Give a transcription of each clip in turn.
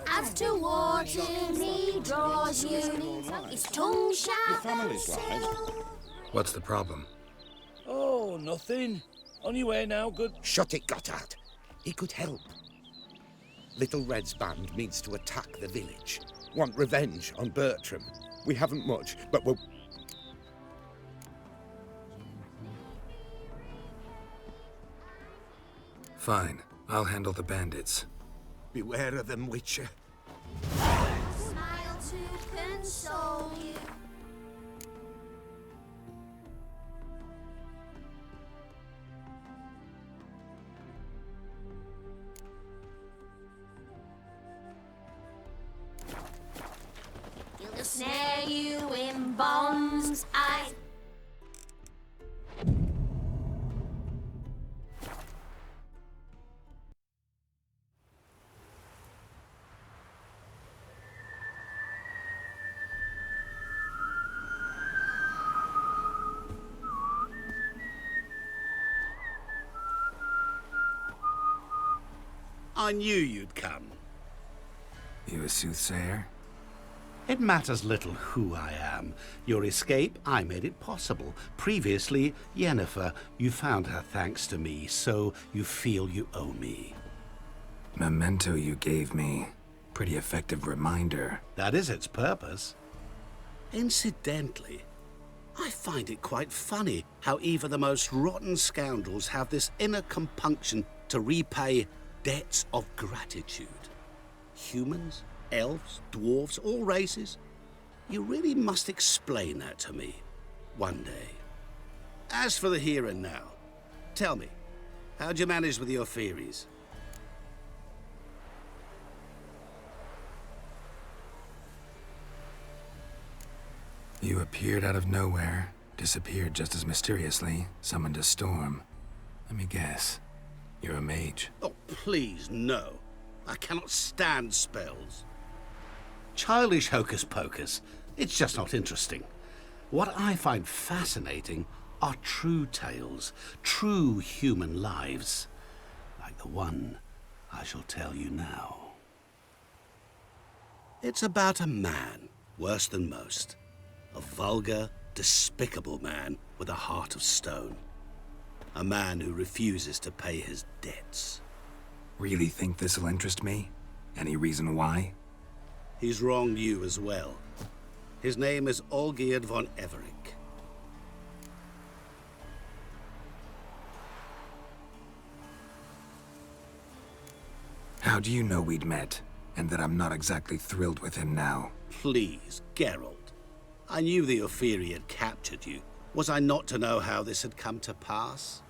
After water he draws you, his tongue sharp and What's the problem? Oh, nothing. On your way now, good... Shut it, Gotthard. He could help. Little Red's band means to attack the village. Want revenge on Bertram. We haven't much, but we'll... Fine. I'll handle the bandits. Beware of them, Witcher. smile to console you. He'll snare you in bonds. I knew you'd come. You a soothsayer? It matters little who I am. Your escape, I made it possible. Previously, Yennefer, you found her thanks to me, so you feel you owe me. Memento you gave me. Pretty effective reminder. That is its purpose. Incidentally, I find it quite funny how even the most rotten scoundrels have this inner compunction to repay debts of gratitude. Humans, elves, dwarves, all races. You really must explain that to me one day. As for the here and now, tell me, how'd you manage with your theories? You appeared out of nowhere, disappeared just as mysteriously, summoned a storm. Let me guess. You're a mage. Oh, please, no. I cannot stand spells. Childish hocus-pocus. It's just not interesting. What I find fascinating are true tales, true human lives, like the one I shall tell you now. It's about a man, worse than most. A vulgar, despicable man with a heart of stone. A man who refuses to pay his debts. Really think this'll interest me? Any reason why? He's wronged you as well. His name is Olgierd von Everec. How do you know we'd met, and that I'm not exactly thrilled with him now? Please, Geralt. I knew the Ophiri had captured you. Was I not to know how this had come to pass?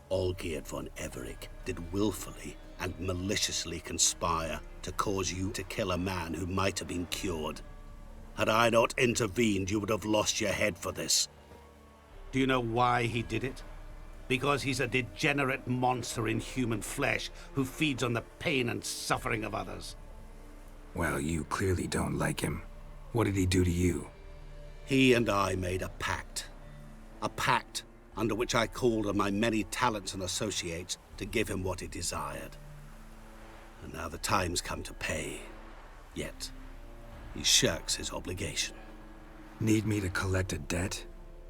Olgierd von Everec did willfully and maliciously conspire to cause you to kill a man who might have been cured. Had I not intervened, you would have lost your head for this. Do you know why he did it? Because he's a degenerate monster in human flesh who feeds on the pain and suffering of others. Well, you clearly don't like him. What did he do to you? He and I made a pact. A pact under which I called on my many talents and associates to give him what he desired. And now the time's come to pay. Yet, he shirks his obligation. Need me to collect a debt?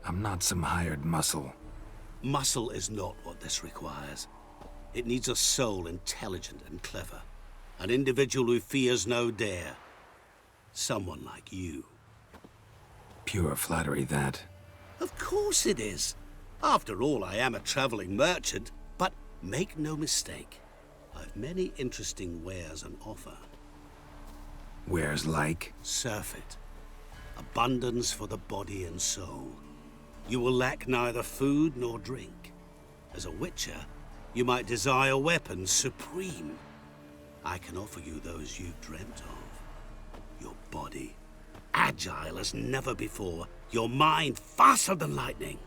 I'm not some hired muscle. Muscle is not what this requires. It needs a soul intelligent and clever. An individual who fears no dare. Someone like you. Pure flattery, that. Of course it is. After all, I am a traveling merchant. But make no mistake, I've many interesting wares on offer. Wares like? Surfeit. Abundance for the body and soul. You will lack neither food nor drink. As a witcher, you might desire weapons supreme. I can offer you those you've dreamt of. Your body, agile as never before. Your mind, faster than lightning.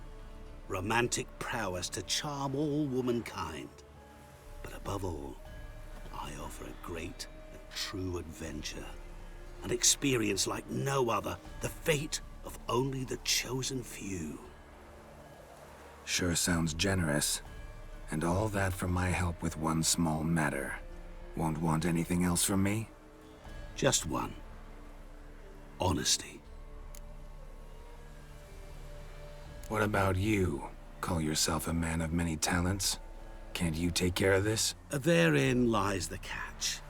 Romantic prowess to charm all womankind. But above all, I offer a great and true adventure. An experience like no other, the fate of only the chosen few. Sure sounds generous. And all that for my help with one small matter. Won't want anything else from me? Just one. Honesty. What about you? Call yourself a man of many talents? Can't you take care of this? Therein lies the catch.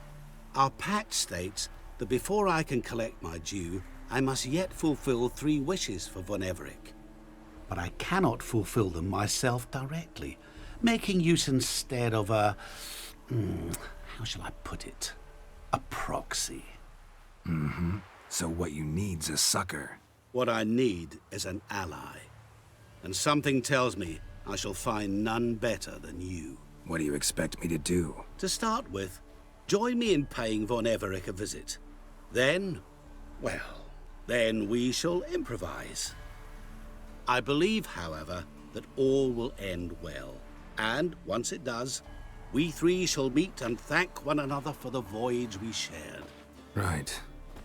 Our pact states that before I can collect my due, I must yet fulfill 3 wishes for Von Everec. But I cannot fulfill them myself directly, making use instead of a... how shall I put it? A proxy. Mm-hmm. So what you need's a sucker. What I need is an ally. And something tells me I shall find none better than you. What do you expect me to do? To start with, join me in paying Von Everec a visit. Then, well, then we shall improvise. I believe, however, that all will end well. And once it does, we 3 shall meet and thank one another for the voyage we shared. Right.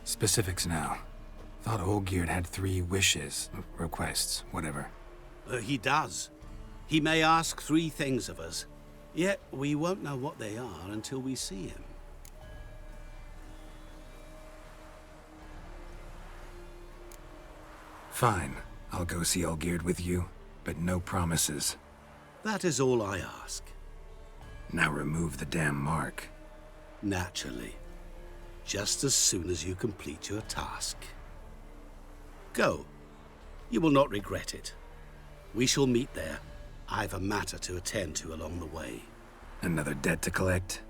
Specifics now. Thought Olgierd had 3 wishes, requests, whatever. He does. He may ask 3 things of us, yet we won't know what they are until we see him. Fine. I'll go see Olgierd with you, but no promises. That is all I ask. Now remove the damn mark. Naturally. Just as soon as you complete your task. Go. You will not regret it. We shall meet there. I've a matter to attend to along the way. Another debt to collect?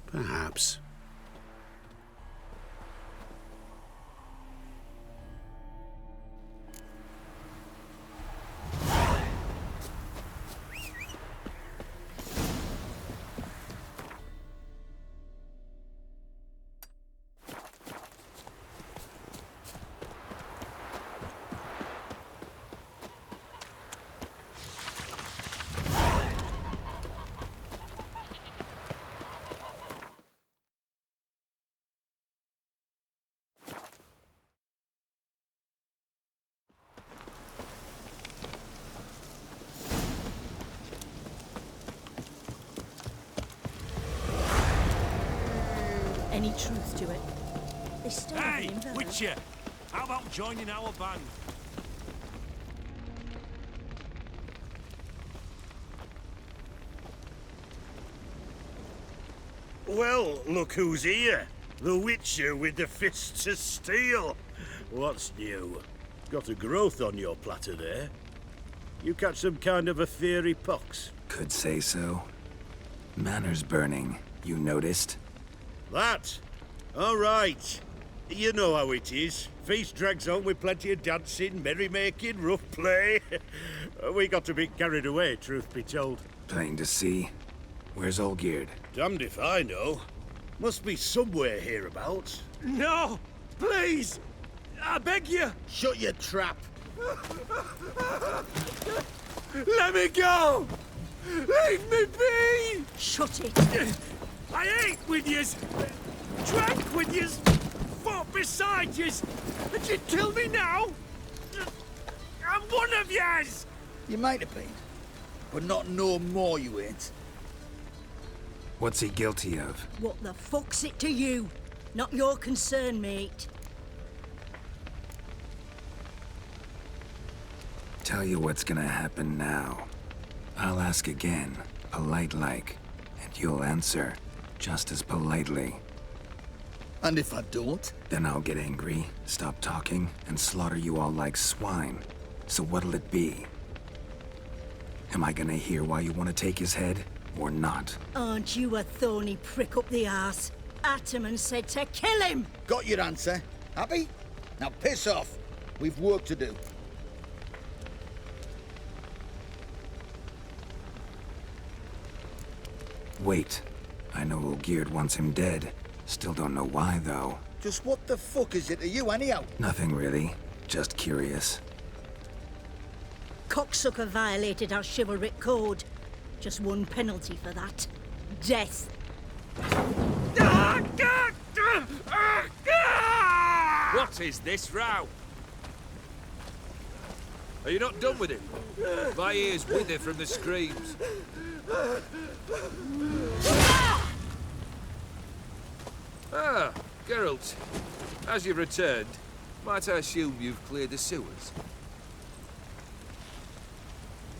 Perhaps. Any truth to it? They still have Hey, an inverter. Witcher! How about joining our band? Well, look who's here. The Witcher with the fists of steel. What's new? Got a growth on your platter there. You catch some kind of a fiery pox? Could say so. Manor's burning. You noticed? That? All right. You know how it is. Feast drags on with plenty of dancing, merrymaking, rough play. We got a bit carried away, truth be told. Plain to see. Where's Olgierd? Damned if I know. Must be somewhere hereabouts. No! Please! I beg you! Shut your trap. Let me go! Leave me be! Shut it! I ate with yous, drank with yous, fought beside yous, and you kill me now? I'm one of yous! You might have been, but not no more you ain't. What's he guilty of? What the fuck's it to you? Not your concern, mate. Tell you what's gonna happen now. I'll ask again, polite-like, and you'll answer just as politely. And if I don't? Then I'll get angry, stop talking, and slaughter you all like swine. So what'll it be? Am I gonna hear why you want to take his head, or not? Aren't you a thorny prick up the arse? Adamın said to kill him! Got your answer. Happy? Now piss off. We've work to do. Wait. I know Olgierd wants him dead. Still don't know why, though. Just what the fuck is it to you, anyhow? Nothing really. Just curious. Cocksucker violated our chivalric code. Just one penalty for that. Death. What is this row? Are you not done with him? My ears wither from the screams. Ah, Geralt. As you've returned, might I assume you've cleared the sewers?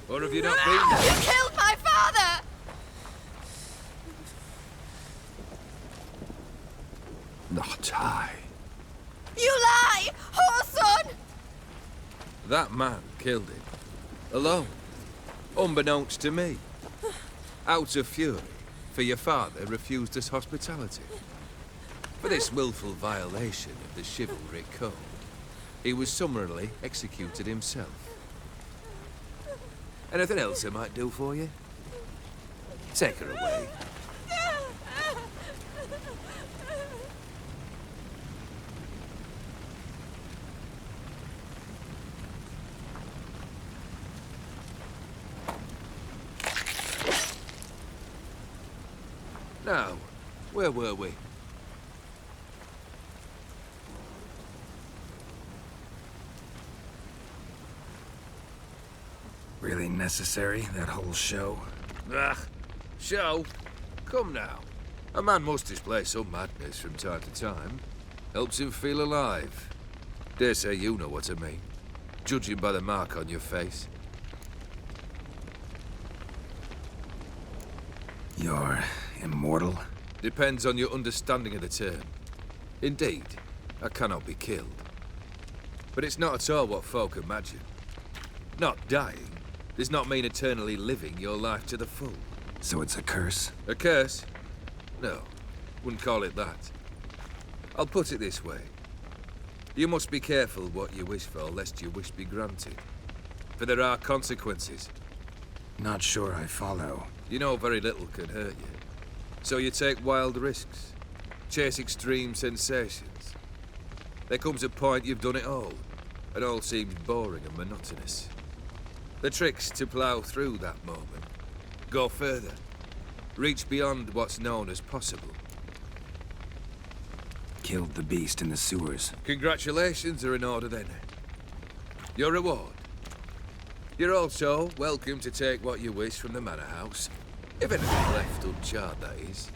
Or have you not been there? You killed my father! Not I. You lie! Whoreson! That man killed him. Alone. Unbeknownst to me. Out of fury, for your father refused us hospitality. For this willful violation of the chivalric code, he was summarily executed himself. Anything else I might do for you? Take her away. Now, where were we? Really necessary, that whole show? Ugh, show? Come now. A man must display some madness from time to time. Helps him feel alive. Dare say you know what I mean. Judging by the mark on your face. You're immortal? Depends on your understanding of the term. Indeed, I cannot be killed. But it's not at all what folk imagine. Not dying does not mean eternally living your life to the full. So it's a curse? A curse? No, wouldn't call it that. I'll put it this way. You must be careful what you wish for, lest your wish be granted. For there are consequences. Not sure I follow. You know very little can hurt you. So you take wild risks. Chase extreme sensations. There comes a point you've done it all, and all seems boring and monotonous. The trick's to plough through that moment. Go further. Reach beyond what's known as possible. Killed the beast in the sewers. Congratulations are in order then. Your reward. You're also welcome to take what you wish from the manor house. If anything left uncharred, that is.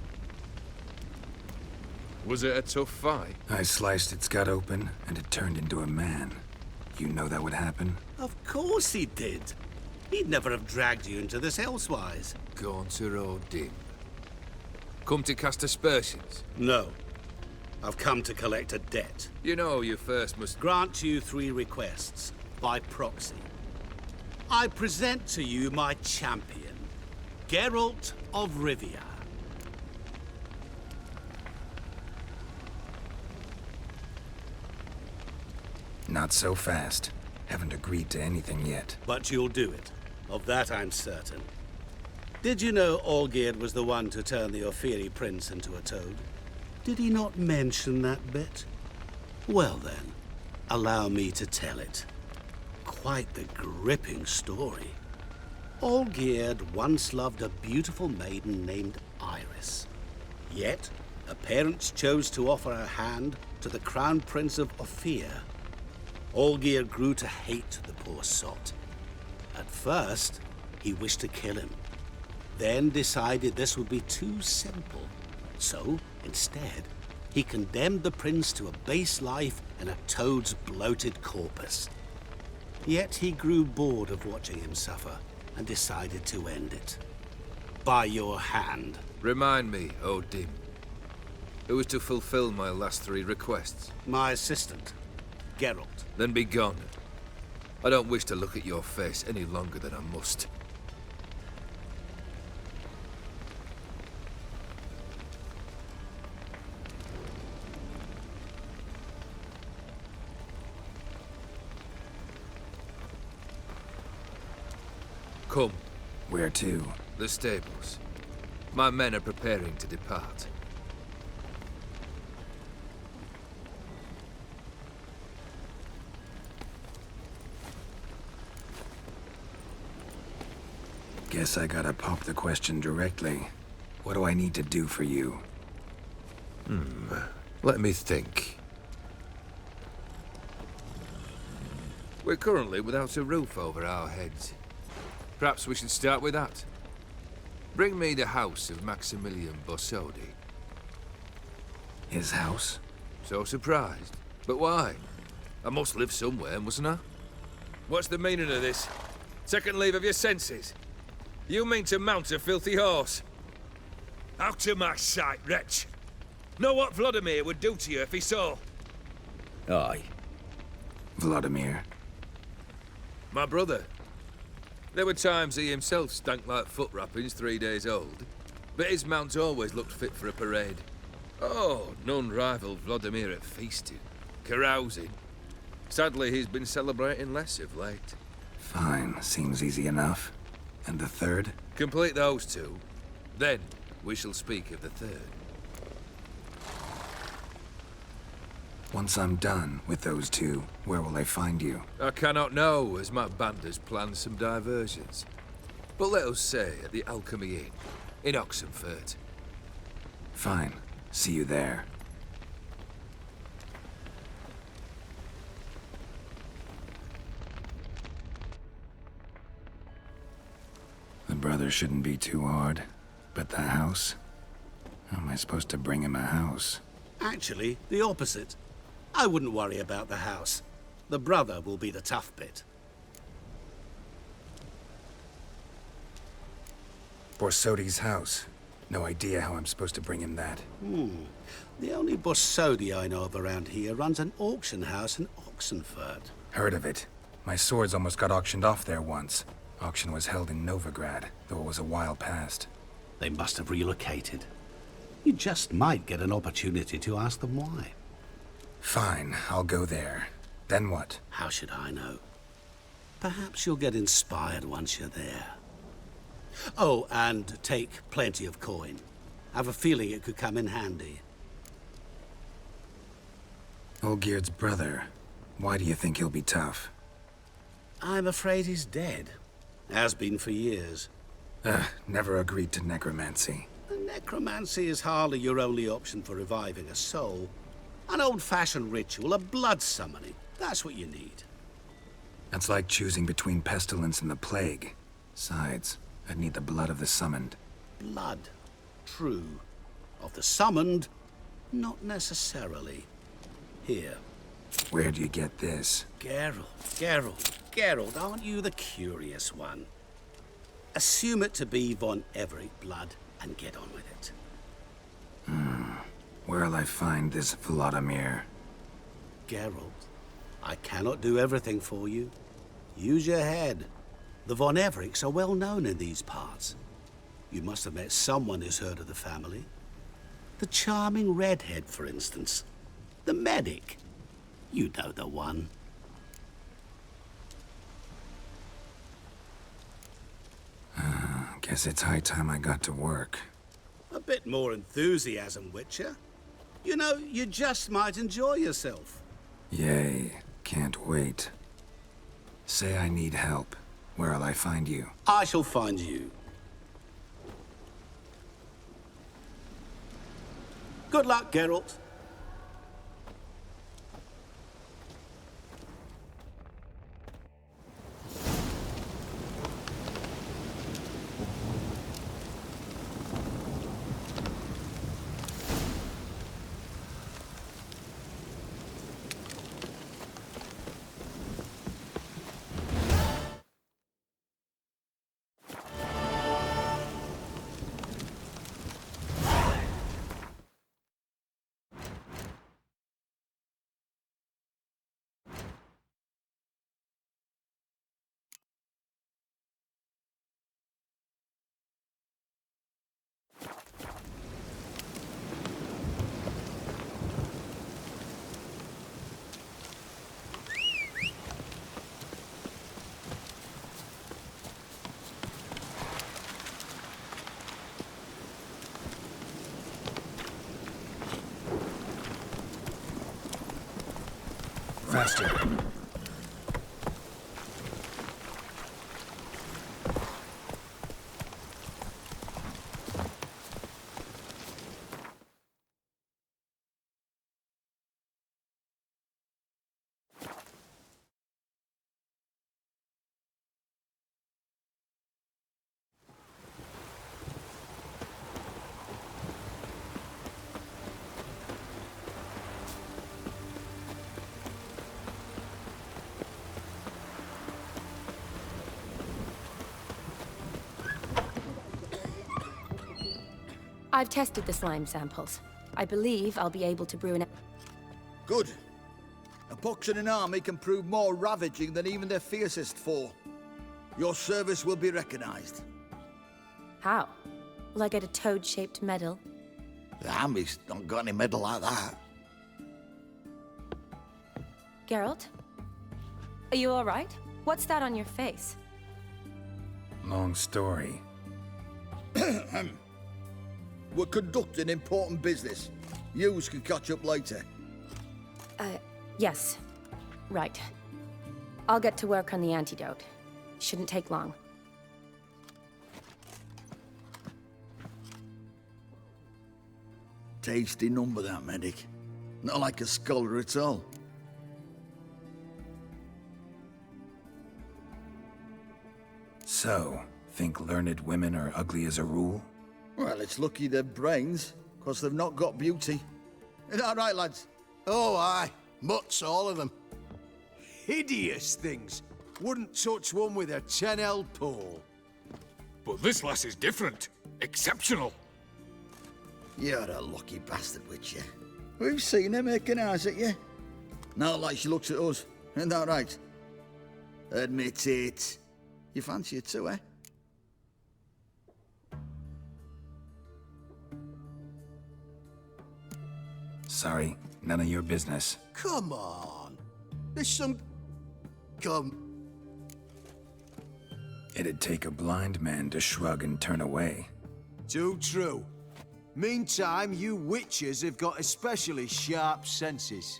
Was it a tough fight? I sliced its gut open, and it turned into a man. You know that would happen? Of course he did. He'd never have dragged you into this elsewise. Gaunter Dim. Come to cast aspersions? No. I've come to collect a debt. You know you first must... Grant you 3 requests, by proxy. I present to you my champion, Geralt of Rivia. Not so fast. Haven't agreed to anything yet. But you'll do it. Of that I'm certain. Did you know Olgierd was the one to turn the Ophiri prince into a toad? Did he not mention that bit? Well then, allow me to tell it. Quite the gripping story. Olgierd once loved a beautiful maiden named Iris. Yet, her parents chose to offer her hand to the Crown Prince of Ophir. Olgierd grew to hate the poor sot. At first, he wished to kill him. Then decided this would be too simple. So, instead, he condemned the prince to a base life in a toad's bloated corpus. Yet he grew bored of watching him suffer and decided to end it. By your hand. Remind me, Dim. Who was to fulfill my last 3 requests? My assistant, Geralt. Then be gone. I don't wish to look at your face any longer than I must. Come. Where to? The stables. My men are preparing to depart. Guess I gotta pop the question directly. What do I need to do for you? Let me think. We're currently without a roof over our heads. Perhaps we should start with that. Bring me the house of Maximilian Bossodi. His house? So surprised. But why? I must live somewhere, mustn't I? What's the meaning of this? Second leave of your senses? You mean to mount a filthy horse? Out of my sight, wretch! Know what Vladimir would do to you if he saw? Aye. Vladimir. My brother. There were times he himself stank like foot wrappings 3 days old, but his mount always looked fit for a parade. Oh, none rivaled Vladimir at feasting, carousing. Sadly, he's been celebrating less of late. Fine, seems easy enough. And the third? Complete those two, then we shall speak of the third. Once I'm done with those two, where will I find you? I cannot know, as my band has planned some diversions. But let us say at the Alchemy Inn, in Oxenfurt. Fine. See you there. The brother shouldn't be too hard. But the house? How am I supposed to bring him a house? Actually, the opposite. I wouldn't worry about the house. The brother will be the tough bit. Borsodi's house. No idea how I'm supposed to bring him that. The only Borsodi I know of around here runs an auction house in Oxenfurt. Heard of it. My swords almost got auctioned off there once. Auction was held in Novigrad, though it was a while past. They must have relocated. You just might get an opportunity to ask them why. Fine, I'll go there. Then what? How should I know? Perhaps you'll get inspired once you're there. Oh, and take plenty of coin. I've a feeling it could come in handy. Olgierd's brother. Why do you think he'll be tough? I'm afraid he's dead. Has been for years. Never agreed to necromancy. Necromancy is hardly your only option for reviving a soul. An old-fashioned ritual, a blood summoning. That's what you need. That's like choosing between pestilence and the plague. Besides, I'd need the blood of the summoned. Blood. True. Of the summoned, not necessarily. Here. Where do you get this? Geralt, aren't you the curious one? Assume it to be von Everett blood and get on with it. Where'll I find this Vladimir? Geralt, I cannot do everything for you. Use your head. The von Evericks are well known in these parts. You must have met someone who's heard of the family. The charming redhead, for instance. The medic. You know the one. Guess it's high time I got to work. A bit more enthusiasm, Witcher. You know, you just might enjoy yourself. Yay, can't wait. Say I need help. Where'll I find you? I shall find you. Good luck, Geralt. Faster. I've tested the slime samples. I believe I'll be able to brew an... Good. A pox in an army can prove more ravaging than even their fiercest foe. Your service will be recognized. How? Will I get a toad-shaped medal? The army's not got any medal like that. Geralt? Are you all right? What's that on your face? Long story. We're conducting important business. Yous can catch up later. Yes. Right. I'll get to work on the antidote. Shouldn't take long. Tasty number, that medic. Not like a scholar at all. So, think learned women are ugly as a rule? Well, it's lucky they've brains, 'cause they've not got beauty. Is that right, lads? Oh, aye. Mutts, all of them. Hideous things. Wouldn't touch one with a 10L pole. But this lass is different. Exceptional. You're a lucky bastard, Witcher. We've seen her making eyes at you. Not like she looks at us. Isn't that right? Admit it. You fancy her too, eh? Sorry, none of your business. Come on. There's some... Come. It'd take a blind man to shrug and turn away. Too true. Meantime, you witches have got especially sharp senses.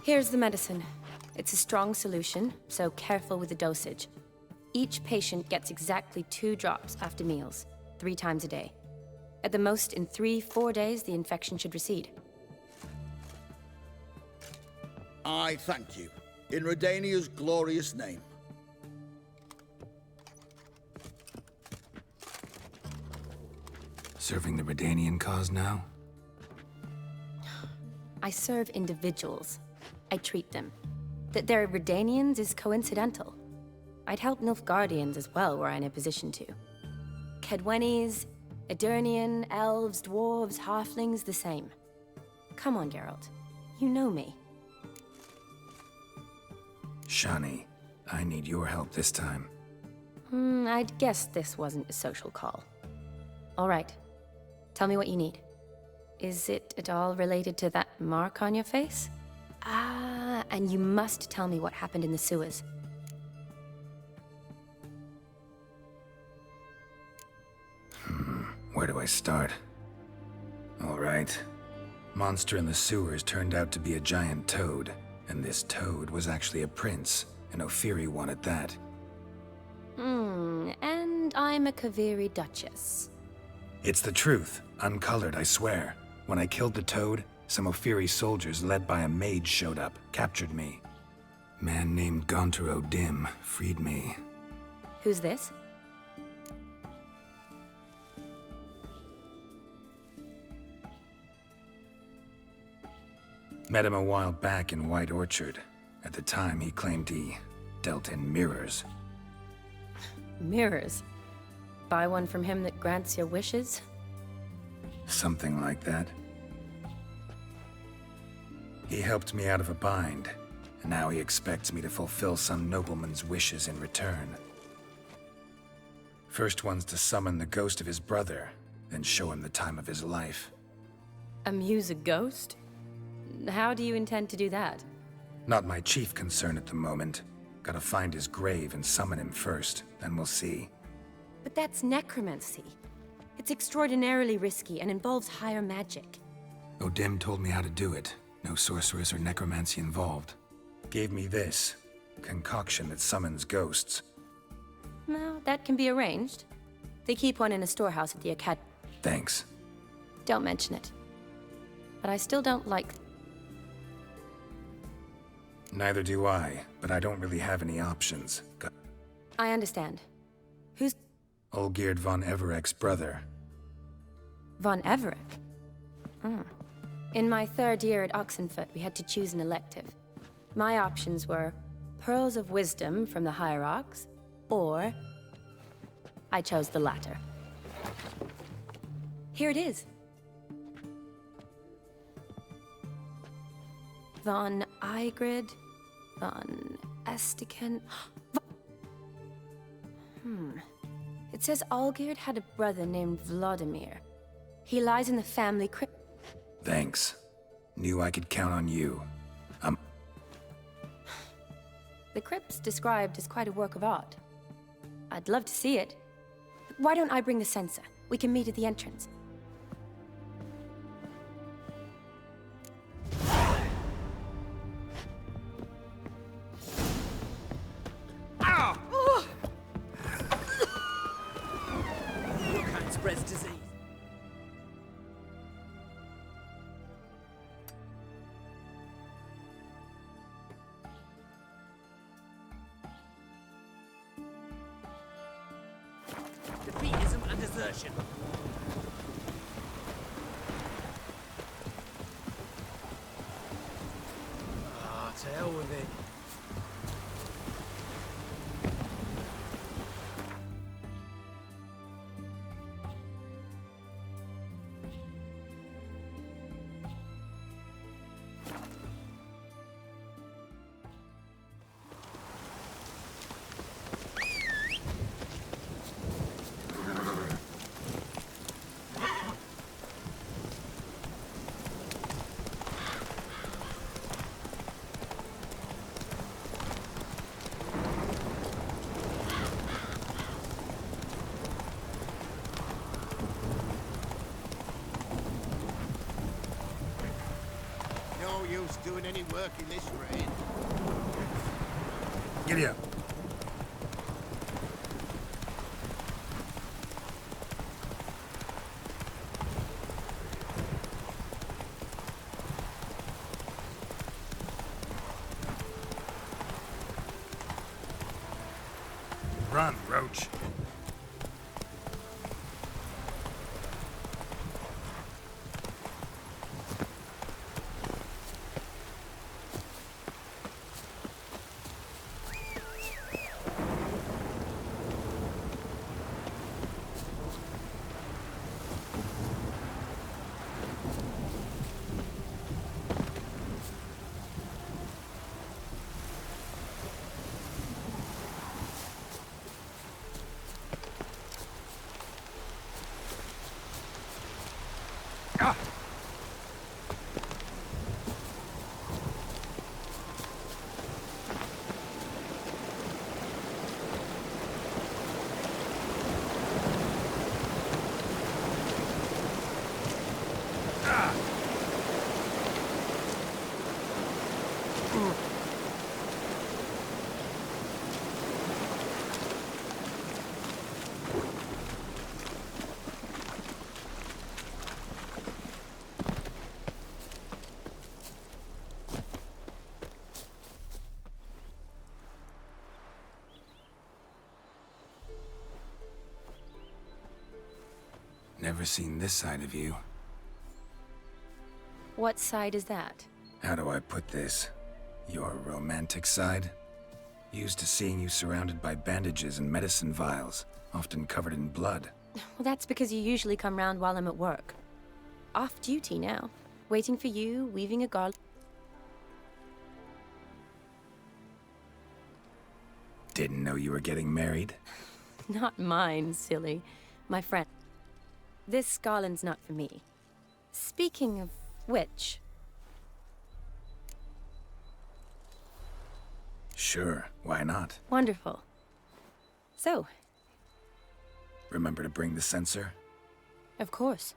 Here's the medicine. It's a strong solution, so careful with the dosage. Each patient gets exactly 2 drops after meals, 3 times a day. At the most, in 3-4 days, the infection should recede. I thank you. In Redania's glorious name. Serving the Redanian cause now? I serve individuals. I treat them. That they're Redanians is coincidental. I'd help Nilfgaardians as well were I in a position to. Kedwenis, Edirnian, elves, dwarves, halflings, the same. Come on, Geralt. You know me. Shani, I need your help this time. I'd guess this wasn't a social call. All right. Tell me what you need. Is it at all related to that mark on your face? Ah, and you must tell me what happened in the sewers. Where do I start? All right. Monster in the sewers turned out to be a giant toad, and this toad was actually a prince, an Ophiri one at that. And I'm a Kaviri Duchess. It's the truth, uncolored, I swear. When I killed the toad, some Ophiri soldiers led by a mage showed up, captured me. Man named Gaunter O'Dim freed me. Who's this? Met him a while back in White Orchard. At the time, he claimed he dealt in mirrors. Mirrors. Buy one from him that grants your wishes? Something like that. He helped me out of a bind, and now he expects me to fulfill some nobleman's wishes in return. First one's to summon the ghost of his brother, then show him the time of his life. Amuse a ghost? How do you intend to do that? Not my chief concern at the moment. Gotta find his grave and summon him first, then we'll see. But that's necromancy. It's extraordinarily risky and involves higher magic. O'Dim told me how to do it. No sorceress or necromancy involved. Gave me this concoction that summons ghosts. Well, that can be arranged. They keep one in a storehouse at the academy. Thanks. Don't mention it. But I still don't like... Neither do I, but I don't really have any options. I understand. Who's... Olgierd von Everek's brother. Von Everek? In my 3rd year at Oxenfoot, we had to choose an elective. My options were Pearls of Wisdom from the Hierarchs, or I chose the latter. Here it is. Von Igrid, von Estiken. It says Olgierd had a brother named Vladimir. He lies in the family crypt. Thanks. Knew I could count on you. The crypt's described as quite a work of art. I'd love to see it. Why don't I bring the censer? We can meet at the entrance. Spreads disease. Defeatism and desertion. To hell with it. No use doing any work in this rain. Giddy up. Run, Roach. Never seen this side of you. What side is that? How do I put this? Your romantic side? Used to seeing you surrounded by bandages and medicine vials, often covered in blood. Well, that's because you usually come round while I'm at work. Off duty now. Waiting for you, weaving a garland. Didn't know you were getting married? Not mine, silly. My friend. This garland's not for me. Speaking of which... Sure, why not? Wonderful. So, Remember to bring the censer? of course.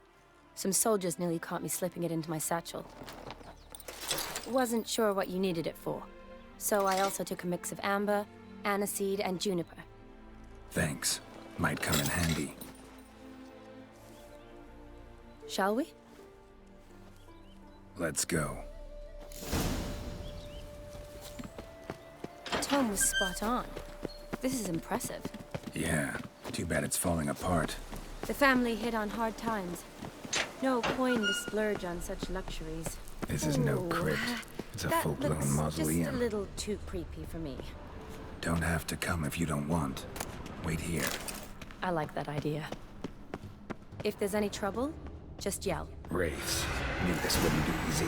Some soldiers nearly caught me slipping it into my satchel. Wasn't sure what you needed it for. So I also took a mix of amber, aniseed, and juniper. Thanks. Might come in handy. Shall we? Let's go. The tome was spot on. This is impressive. Yeah, too bad it's falling apart. The family hit on hard times. No coin to splurge on such luxuries. This is no Ooh, crypt. It's a that full-blown looks mausoleum. just a little too creepy for me. Don't have to come if you don't want. Wait here. I like that idea. If there's any trouble, Just yell. Wraiths. Knew this wouldn't be easy.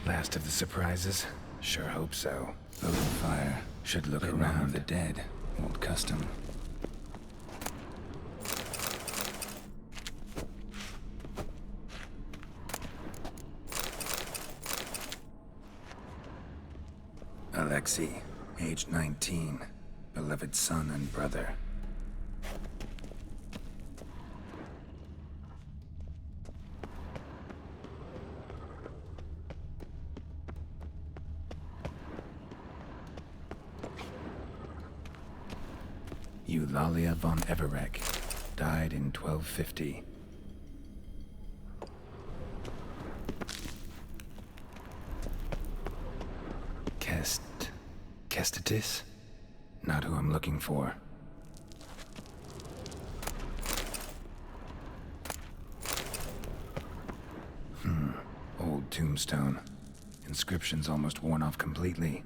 Last of the surprises? Sure hope so. Open fire. Should look around the dead. Old custom. Alexei, age 19. Beloved son and brother. Eulalia von Everek, died in 1250. Kestitis? Not who I'm looking for. Old tombstone. Inscription's almost worn off completely.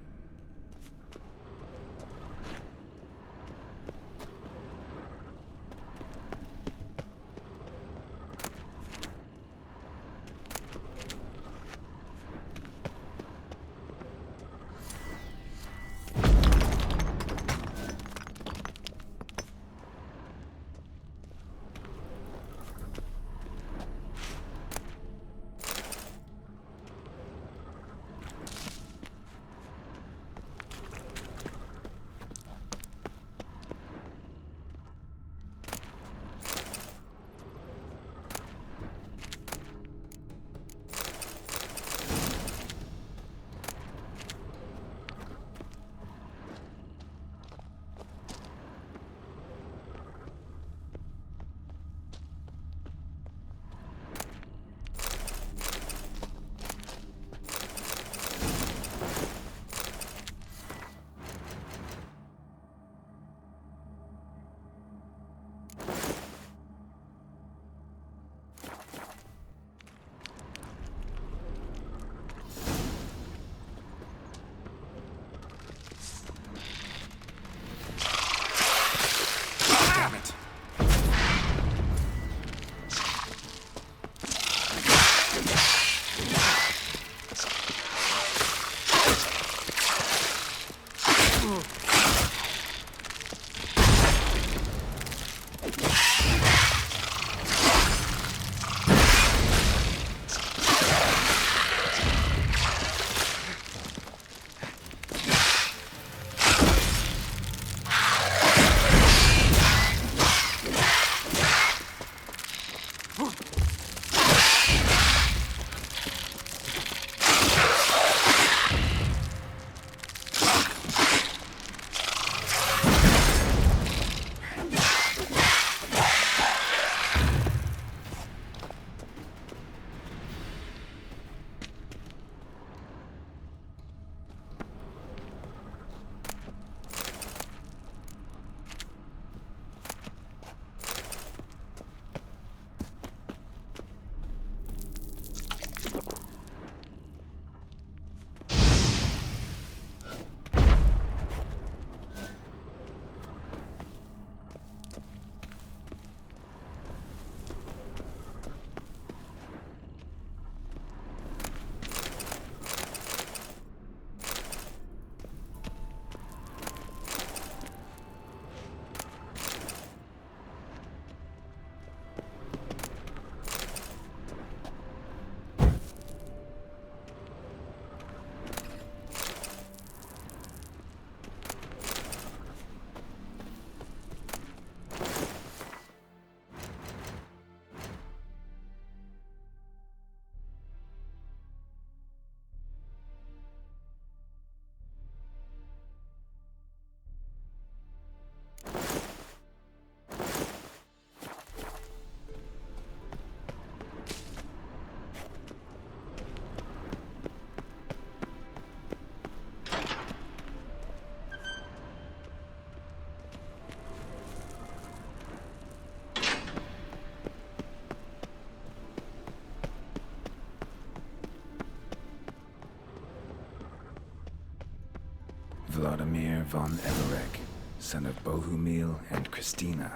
Vladimir von Everek, son of Bohumil and Christina.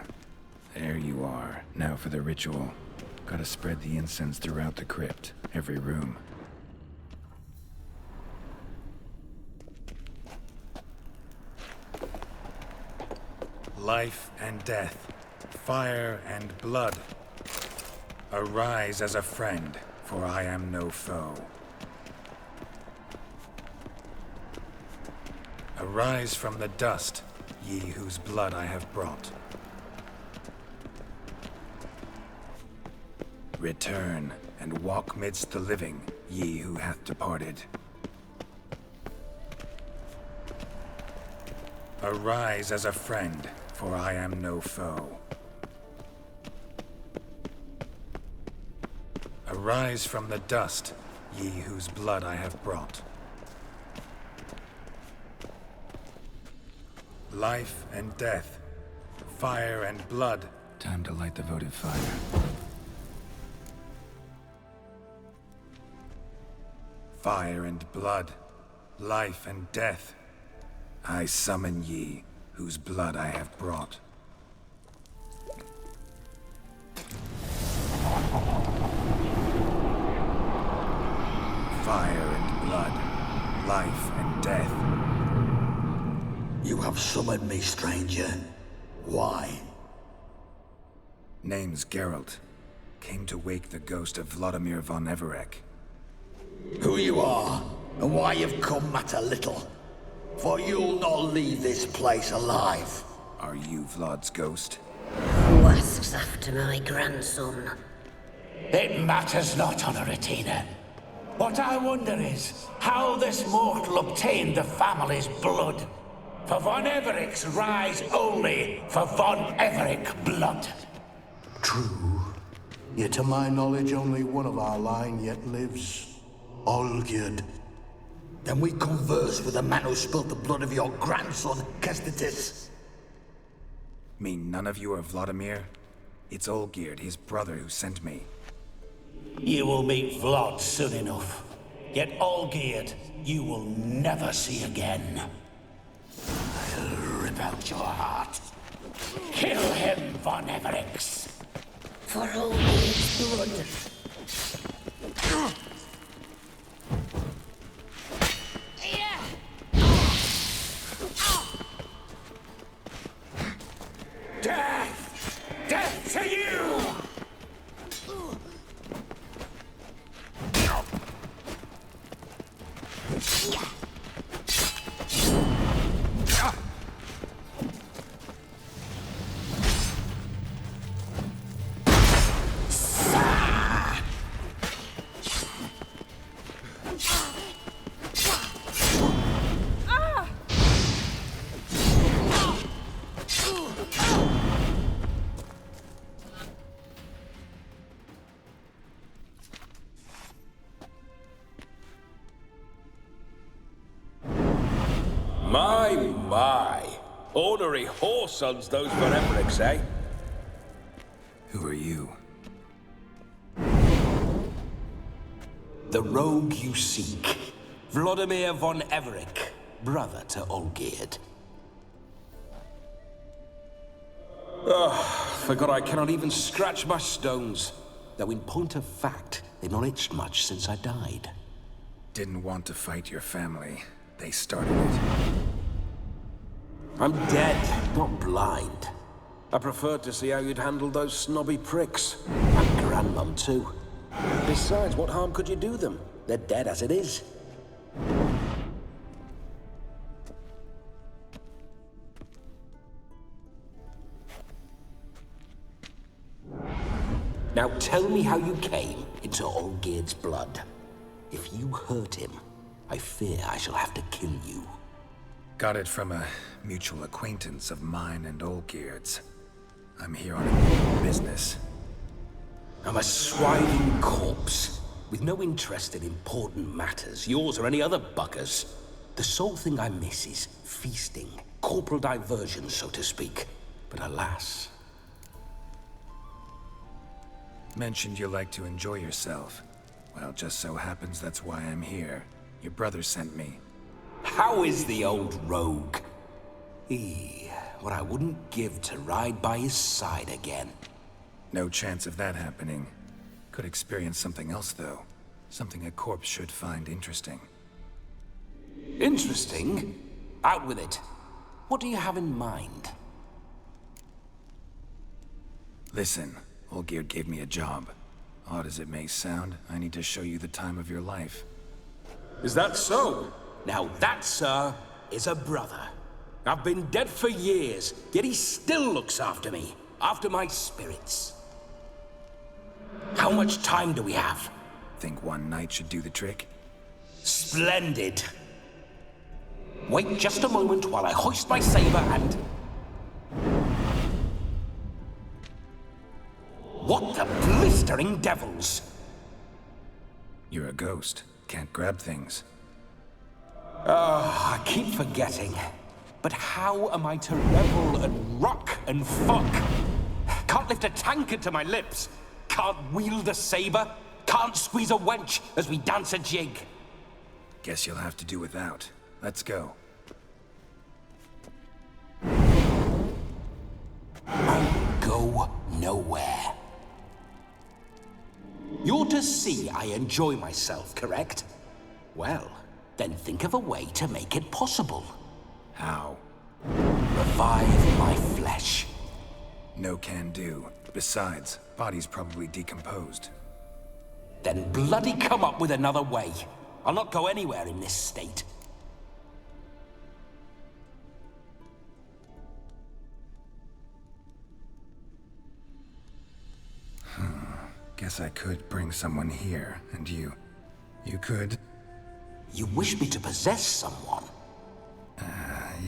There you are. Now for the ritual. Gotta spread the incense throughout the crypt, every room. Life and death, fire and blood. Arise as a friend, for I am no foe. Arise from the dust, ye whose blood I have brought. Return, and walk midst the living, ye who hath departed. Arise as a friend, for I am no foe. Arise from the dust, ye whose blood I have brought. Life and death, fire and blood. Time to light the votive fire. Fire and blood, life and death. I summon ye, whose blood I have brought. Fire and blood, life and death. You have summoned me, stranger. Why? Name's Geralt. Came to wake the ghost of Vladimir von Everek. Who you are, and why you've come matter little. For you'll not leave this place alive. Are you Vlad's ghost? Who asks after my grandson? It matters not, Honoratina. What I wonder is how this mortal obtained the family's blood. For von Everek's rise only for von Everek blood. True. Yet to my knowledge, only one of our line yet lives. Olgierd. Then we converse with the man who spilt the blood of your grandson, Kestitis. Mean none of you are Vladimir? It's Olgierd, his brother, who sent me. You will meet Vlad soon enough. Yet Olgierd, you will never see again. I'll rip out your heart. Kill him, von Evereks. For Olgierd's blood. Death! Death to you! My. Ornery whoresons those von Evereks, eh? Who are you? The rogue you seek. Vladimir von Everek, brother to Olgierd. Forgot I cannot even scratch my stones. Though in point of fact, they've not itched much since I died. Didn't want to fight your family. They started it. I'm dead, not blind. I preferred to see how you'd handle those snobby pricks. And Grandmum, too. Besides, what harm could you do them? They're dead as it is. Now tell me how you came into Olgierd's blood. If you hurt him, I fear I shall have to kill you. Got it from a mutual acquaintance of mine and Olgierd's. I'm here on a business. I'm a swiving corpse, with no interest in important matters, yours or any other buggers. The sole thing I miss is feasting, corporal diversion, so to speak. But alas... Mentioned you like to enjoy yourself. Well, just so happens that's why I'm here. Your brother sent me. How is the old rogue? What I wouldn't give to ride by his side again. No chance of that happening. Could experience something else, though. Something a corpse should find interesting. Interesting? Out with it. What do you have in mind? Listen, Olgierd gave me a job. Odd as it may sound, I need to show you the time of your life. Is that so? Now that, sir, is a brother. I've been dead for years, yet he still looks after me, after my spirits. How much time do we have? Think one night should do the trick? Splendid. Wait just a moment while I hoist my saber and... What the blistering devils? You're a ghost. Can't grab things. I keep forgetting. But how am I to revel and rock and fuck? Can't lift a tankard to my lips. Can't wield a saber. Can't squeeze a wench as we dance a jig. Guess you'll have to do without. Let's go. I go nowhere. You're to see I enjoy myself, correct? Well, then think of a way to make it possible. How? Revive my flesh. No can do. Besides, body's probably decomposed. Then bloody come up with another way. I'll not go anywhere in this state. Guess I could bring someone here, and you could? You wish me to possess someone?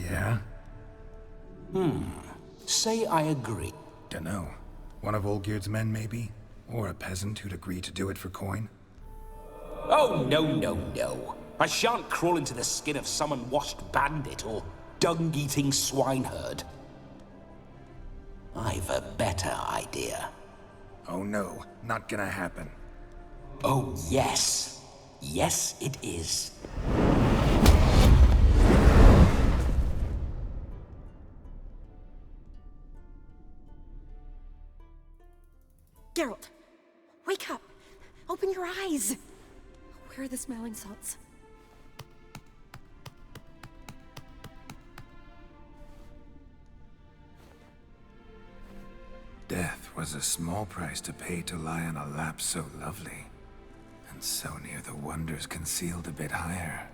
Yeah? Say I agree. Dunno. One of Olgierd's men, maybe? Or a peasant who'd agree to do it for coin? Oh, no. I shan't crawl into the skin of some unwashed bandit or dung-eating swineherd. I've a better idea. Oh no, not gonna happen. Oh, yes. Yes, it is. Geralt, wake up. Open your eyes. Where are the smelling salts? Death was a small price to pay to lie on a lap so lovely, and so near the wonders concealed a bit higher.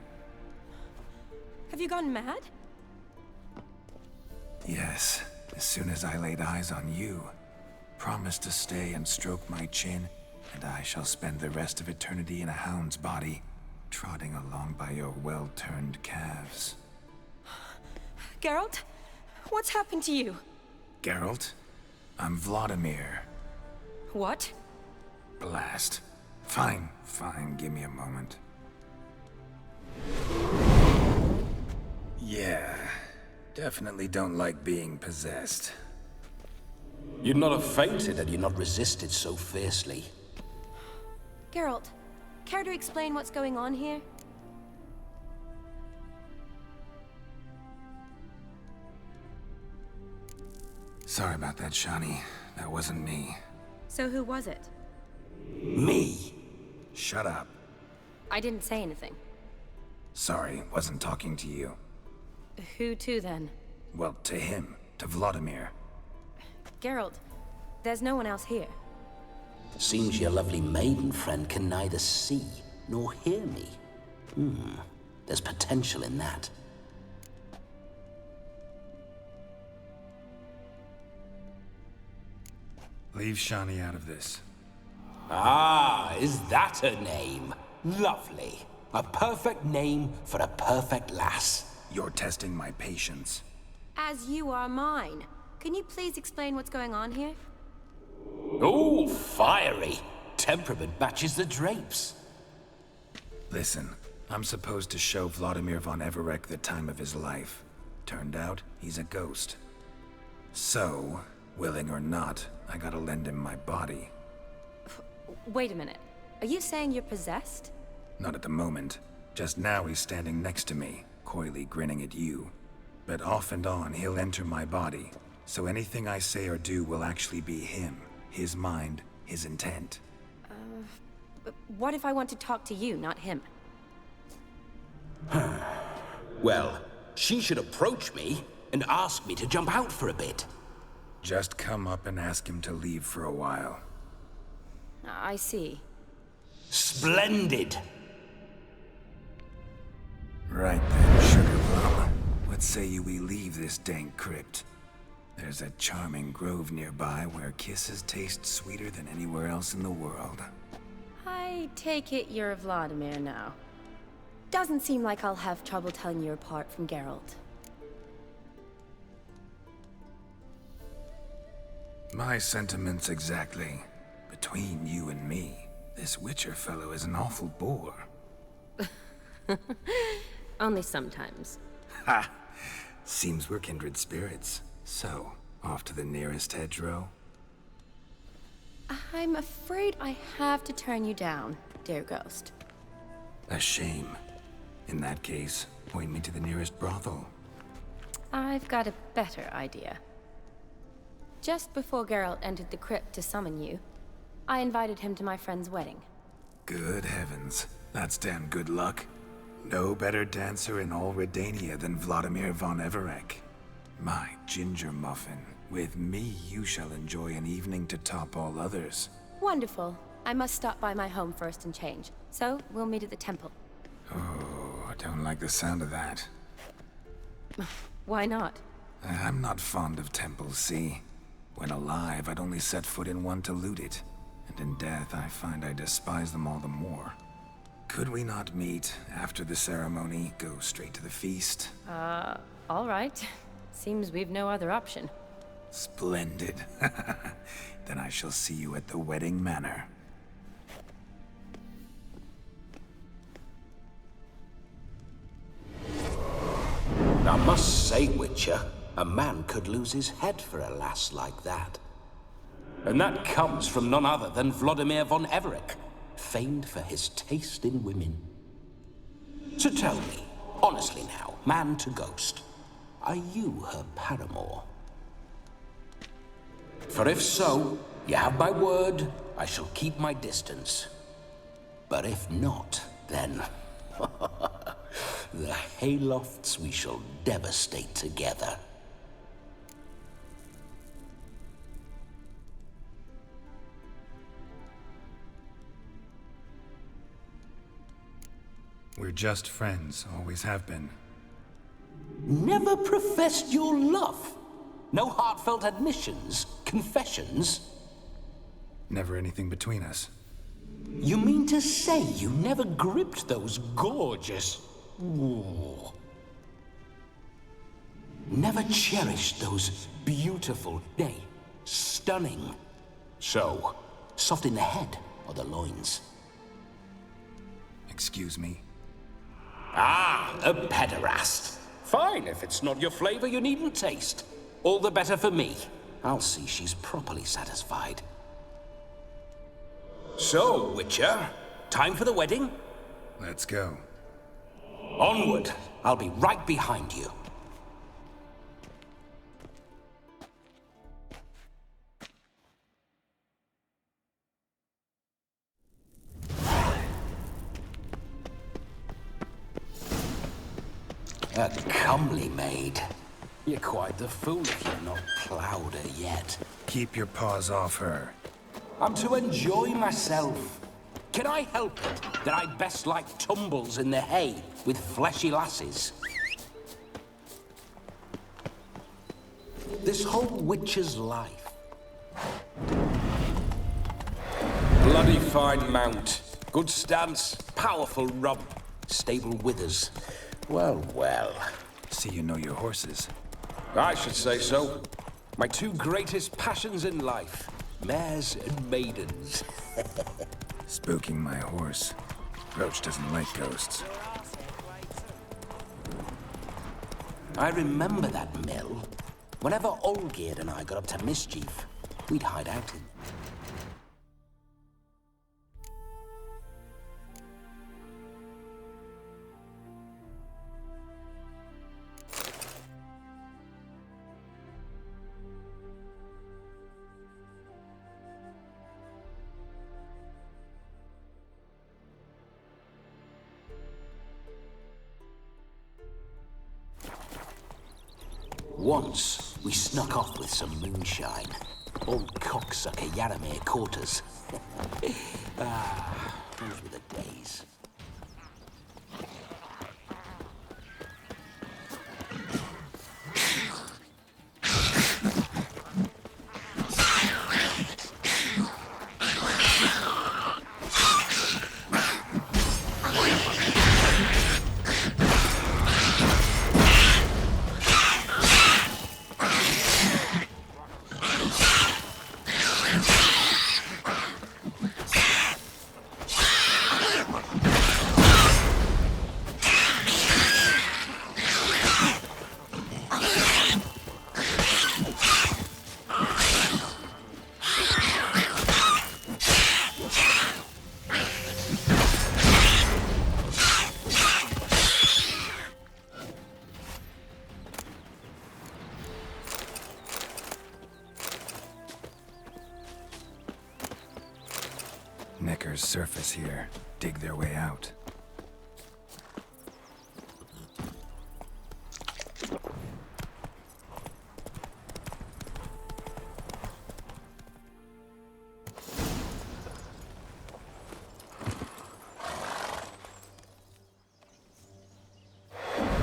Have you gone mad? Yes, as soon as I laid eyes on you, promised to stay and stroke my chin, and I shall spend the rest of eternity in a hound's body, trotting along by your well-turned calves. Geralt, what's happened to you? Geralt? I'm Vladimir. What? Blast. Fine, give me a moment. Yeah, definitely don't like being possessed. You'd not have fainted had you not resisted so fiercely. Geralt, care to explain what's going on here? Sorry about that, Shani. That wasn't me. So who was it? Me. Shut up. I didn't say anything. Sorry, wasn't talking to you. Who to then? Well, to him. To Vladimir. Geralt, there's no one else here. Seems your lovely maiden friend can neither see nor hear me. There's potential in that. Leave Shani out of this. Ah, is that her name? Lovely. A perfect name for a perfect lass. You're testing my patience. As you are mine. Can you please explain what's going on here? Oh, fiery. Temperament matches the drapes. Listen, I'm supposed to show Vladimir von Everec the time of his life. Turned out, he's a ghost. So, willing or not, I gotta lend him my body. Wait a minute. Are you saying you're possessed? Not at the moment. Just now he's standing next to me, coyly grinning at you. But off and on, he'll enter my body, so anything I say or do will actually be him, his mind, his intent. But what if I want to talk to you, not him? Well, she should approach me and ask me to jump out for a bit. Just come up and ask him to leave for a while. I see. Splendid! Right then, Sugar Plum. What say you we leave this dank crypt? There's a charming grove nearby where kisses taste sweeter than anywhere else in the world. I take it you're Vladimir now. Doesn't seem like I'll have trouble telling you apart from Geralt. My sentiments exactly. Between you and me, this Witcher fellow is an awful bore. Only sometimes. Ha! Seems we're kindred spirits. So, off to the nearest hedgerow? I'm afraid I have to turn you down, dear ghost. A shame. In that case, point me to the nearest brothel. I've got a better idea. Just before Geralt entered the crypt to summon you, I invited him to my friend's wedding. Good heavens. That's damn good luck. No better dancer in all Redania than Vladimir von Everec. My ginger muffin. With me, you shall enjoy an evening to top all others. Wonderful. I must stop by my home first and change. So, we'll meet at the temple. Oh, I don't like the sound of that. Why not? I'm not fond of temples, see? When alive, I'd only set foot in one to loot it. And in death, I find I despise them all the more. Could we not meet after the ceremony, go straight to the feast? All right. Seems we've no other option. Splendid. Then I shall see you at the wedding manor. I must say, Witcher, a man could lose his head for a lass like that. And that comes from none other than Vladimir von Everec, famed for his taste in women. So tell me, honestly now, man to ghost, are you her paramour? For if so, you have my word, I shall keep my distance. But if not, then... the haylofts we shall devastate together. We're just friends, always have been. Never professed your love? No heartfelt admissions? Confessions? Never anything between us. You mean to say you never gripped those gorgeous... Ooh. Never cherished those beautiful, nay, stunning... So, soft in the head or the loins? Excuse me? Ah, a pederast. Fine, if it's not your flavor, you needn't taste. All the better for me. I'll see she's properly satisfied. So, Witcher, time for the wedding? Let's go. Onward. I'll be right behind you. A comely maid. You're quite the fool if you've not ploughed her yet. Keep your paws off her. I'm to enjoy myself. Can I help it that I best like tumbles in the hay with fleshy lasses? This whole witcher's life. Bloody fine mount. Good stance, powerful rump, stable withers. Well, well. See you know your horses. I should say so. My two greatest passions in life. Mares and maidens. Spooking my horse. Roach doesn't like ghosts. I remember that mill. Whenever Olgierd and I got up to mischief, we'd hide out in. Once, we snuck off with some moonshine. Old cocksucker Yaramir caught us. Those were the days. Neckers surface here, dig their way out.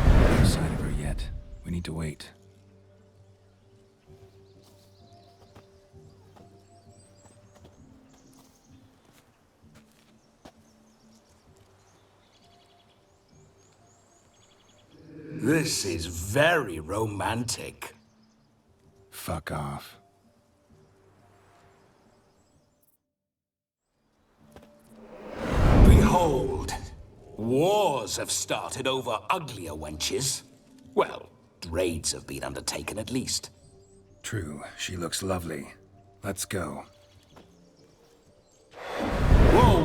No sign of her yet. We need to wait. This is very romantic. Fuck off. Behold, wars have started over uglier wenches. Well, raids have been undertaken at least. True, she looks lovely. Let's go.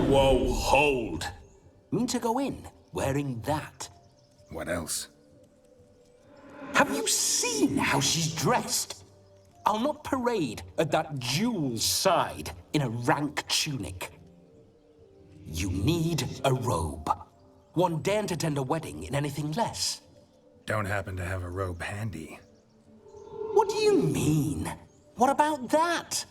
Whoa, hold. Mean to go in wearing that? What else? Have you seen how she's dressed? I'll not parade at that jewel's side in a rank tunic. You need a robe. One daren't attend a wedding in anything less. Don't happen to have a robe handy. What do you mean? What about that?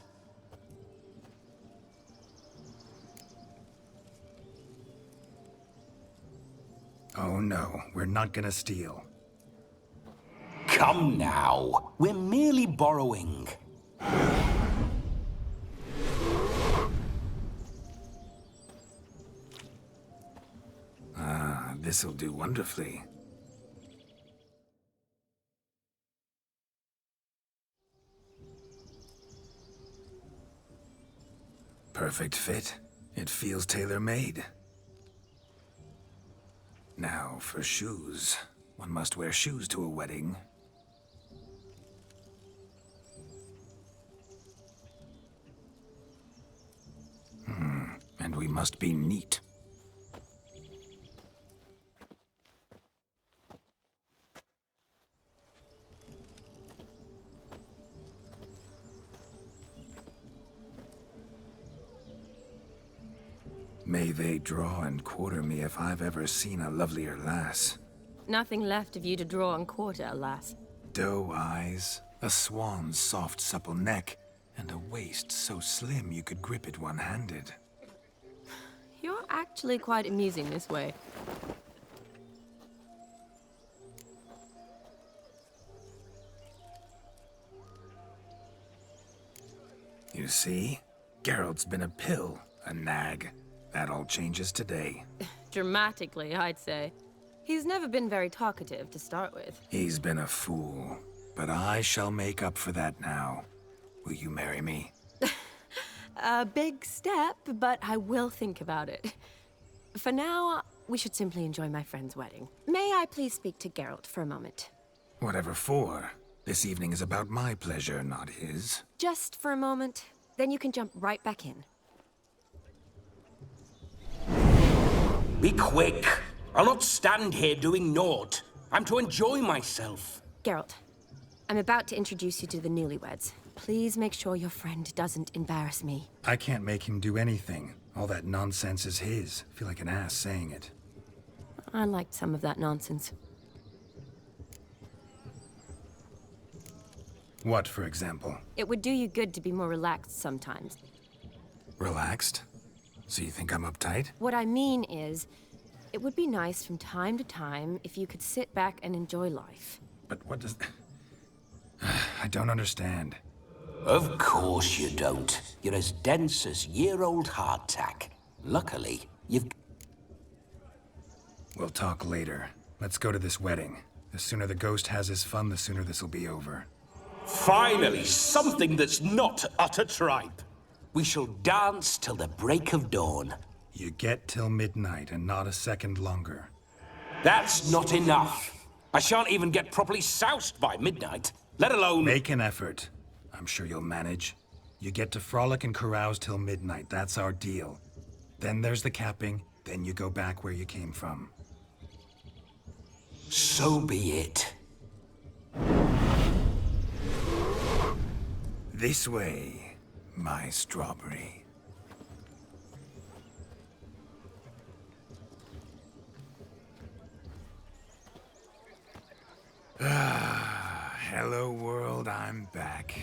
Oh no, we're not gonna steal. Come now, we're merely borrowing. Ah, this'll do wonderfully. Perfect fit. It feels tailor-made. Now for shoes. One must wear shoes to a wedding. And we must be neat. May they draw and quarter me if I've ever seen a lovelier lass. Nothing left of you to draw and quarter, alas. Doe eyes, a swan's soft supple neck, and a waist so slim you could grip it one-handed. You're actually quite amusing this way. You see? Geralt's been a pill, a nag. That all changes today. Dramatically, I'd say. He's never been very talkative to start with. He's been a fool, but I shall make up for that now. Will you marry me? A big step, but I will think about it. For now, we should simply enjoy my friend's wedding. May I please speak to Geralt for a moment? Whatever for. This evening is about my pleasure, not his. Just for a moment, then you can jump right back in. Be quick. I'll not stand here doing naught. I'm to enjoy myself. Geralt, I'm about to introduce you to the newlyweds. Please make sure your friend doesn't embarrass me. I can't make him do anything. All that nonsense is his. I feel like an ass saying it. I liked some of that nonsense. What, for example? It would do you good to be more relaxed sometimes. Relaxed? So you think I'm uptight? What I mean is, it would be nice from time to time if you could sit back and enjoy life. But what does... I don't understand. Of course you don't. You're as dense as year-old hardtack. Luckily, you've... We'll talk later. Let's go to this wedding. The sooner the ghost has his fun, the sooner this'll be over. Finally, something that's not utter tripe. We shall dance till the break of dawn. You get till midnight and not a second longer. That's not enough. I shan't even get properly soused by midnight, let alone... Make an effort. I'm sure you'll manage. You get to frolic and carouse till midnight. That's our deal. Then there's the capping, then you go back where you came from. So be it. This way, my strawberry. Hello world, I'm back.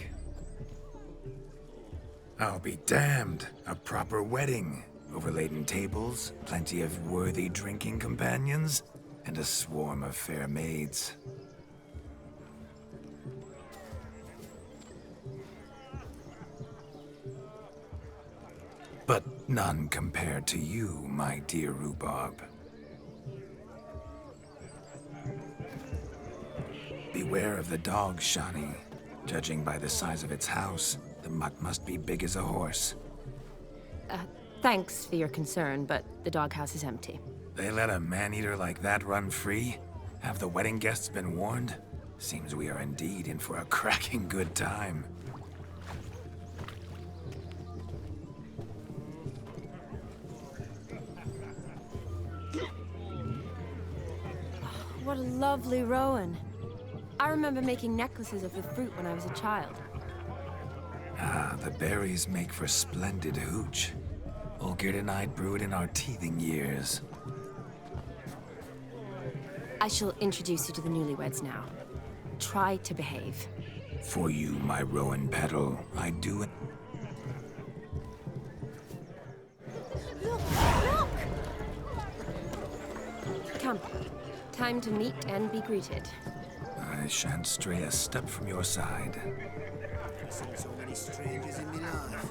I'll be damned. A proper wedding. Overladen tables, plenty of worthy drinking companions, and a swarm of fair maids. But none compared to you, my dear rhubarb. Beware of the dog, Shani. Judging by the size of its house, the mutt must be big as a horse. Thanks for your concern, but the doghouse is empty. They let a man-eater like that run free? Have the wedding guests been warned? Seems we are indeed in for a cracking good time. What a lovely rowan. I remember making necklaces of the fruit when I was a child. Ah, the berries make for splendid hooch. Olgerd and I brewed in our teething years. I shall introduce you to the newlyweds now. Try to behave. For you, my rowan petal, I do it. Look! Look! Come. Time to meet and be greeted. I shan't stray a step from your side. I've seen so many strangers in my life.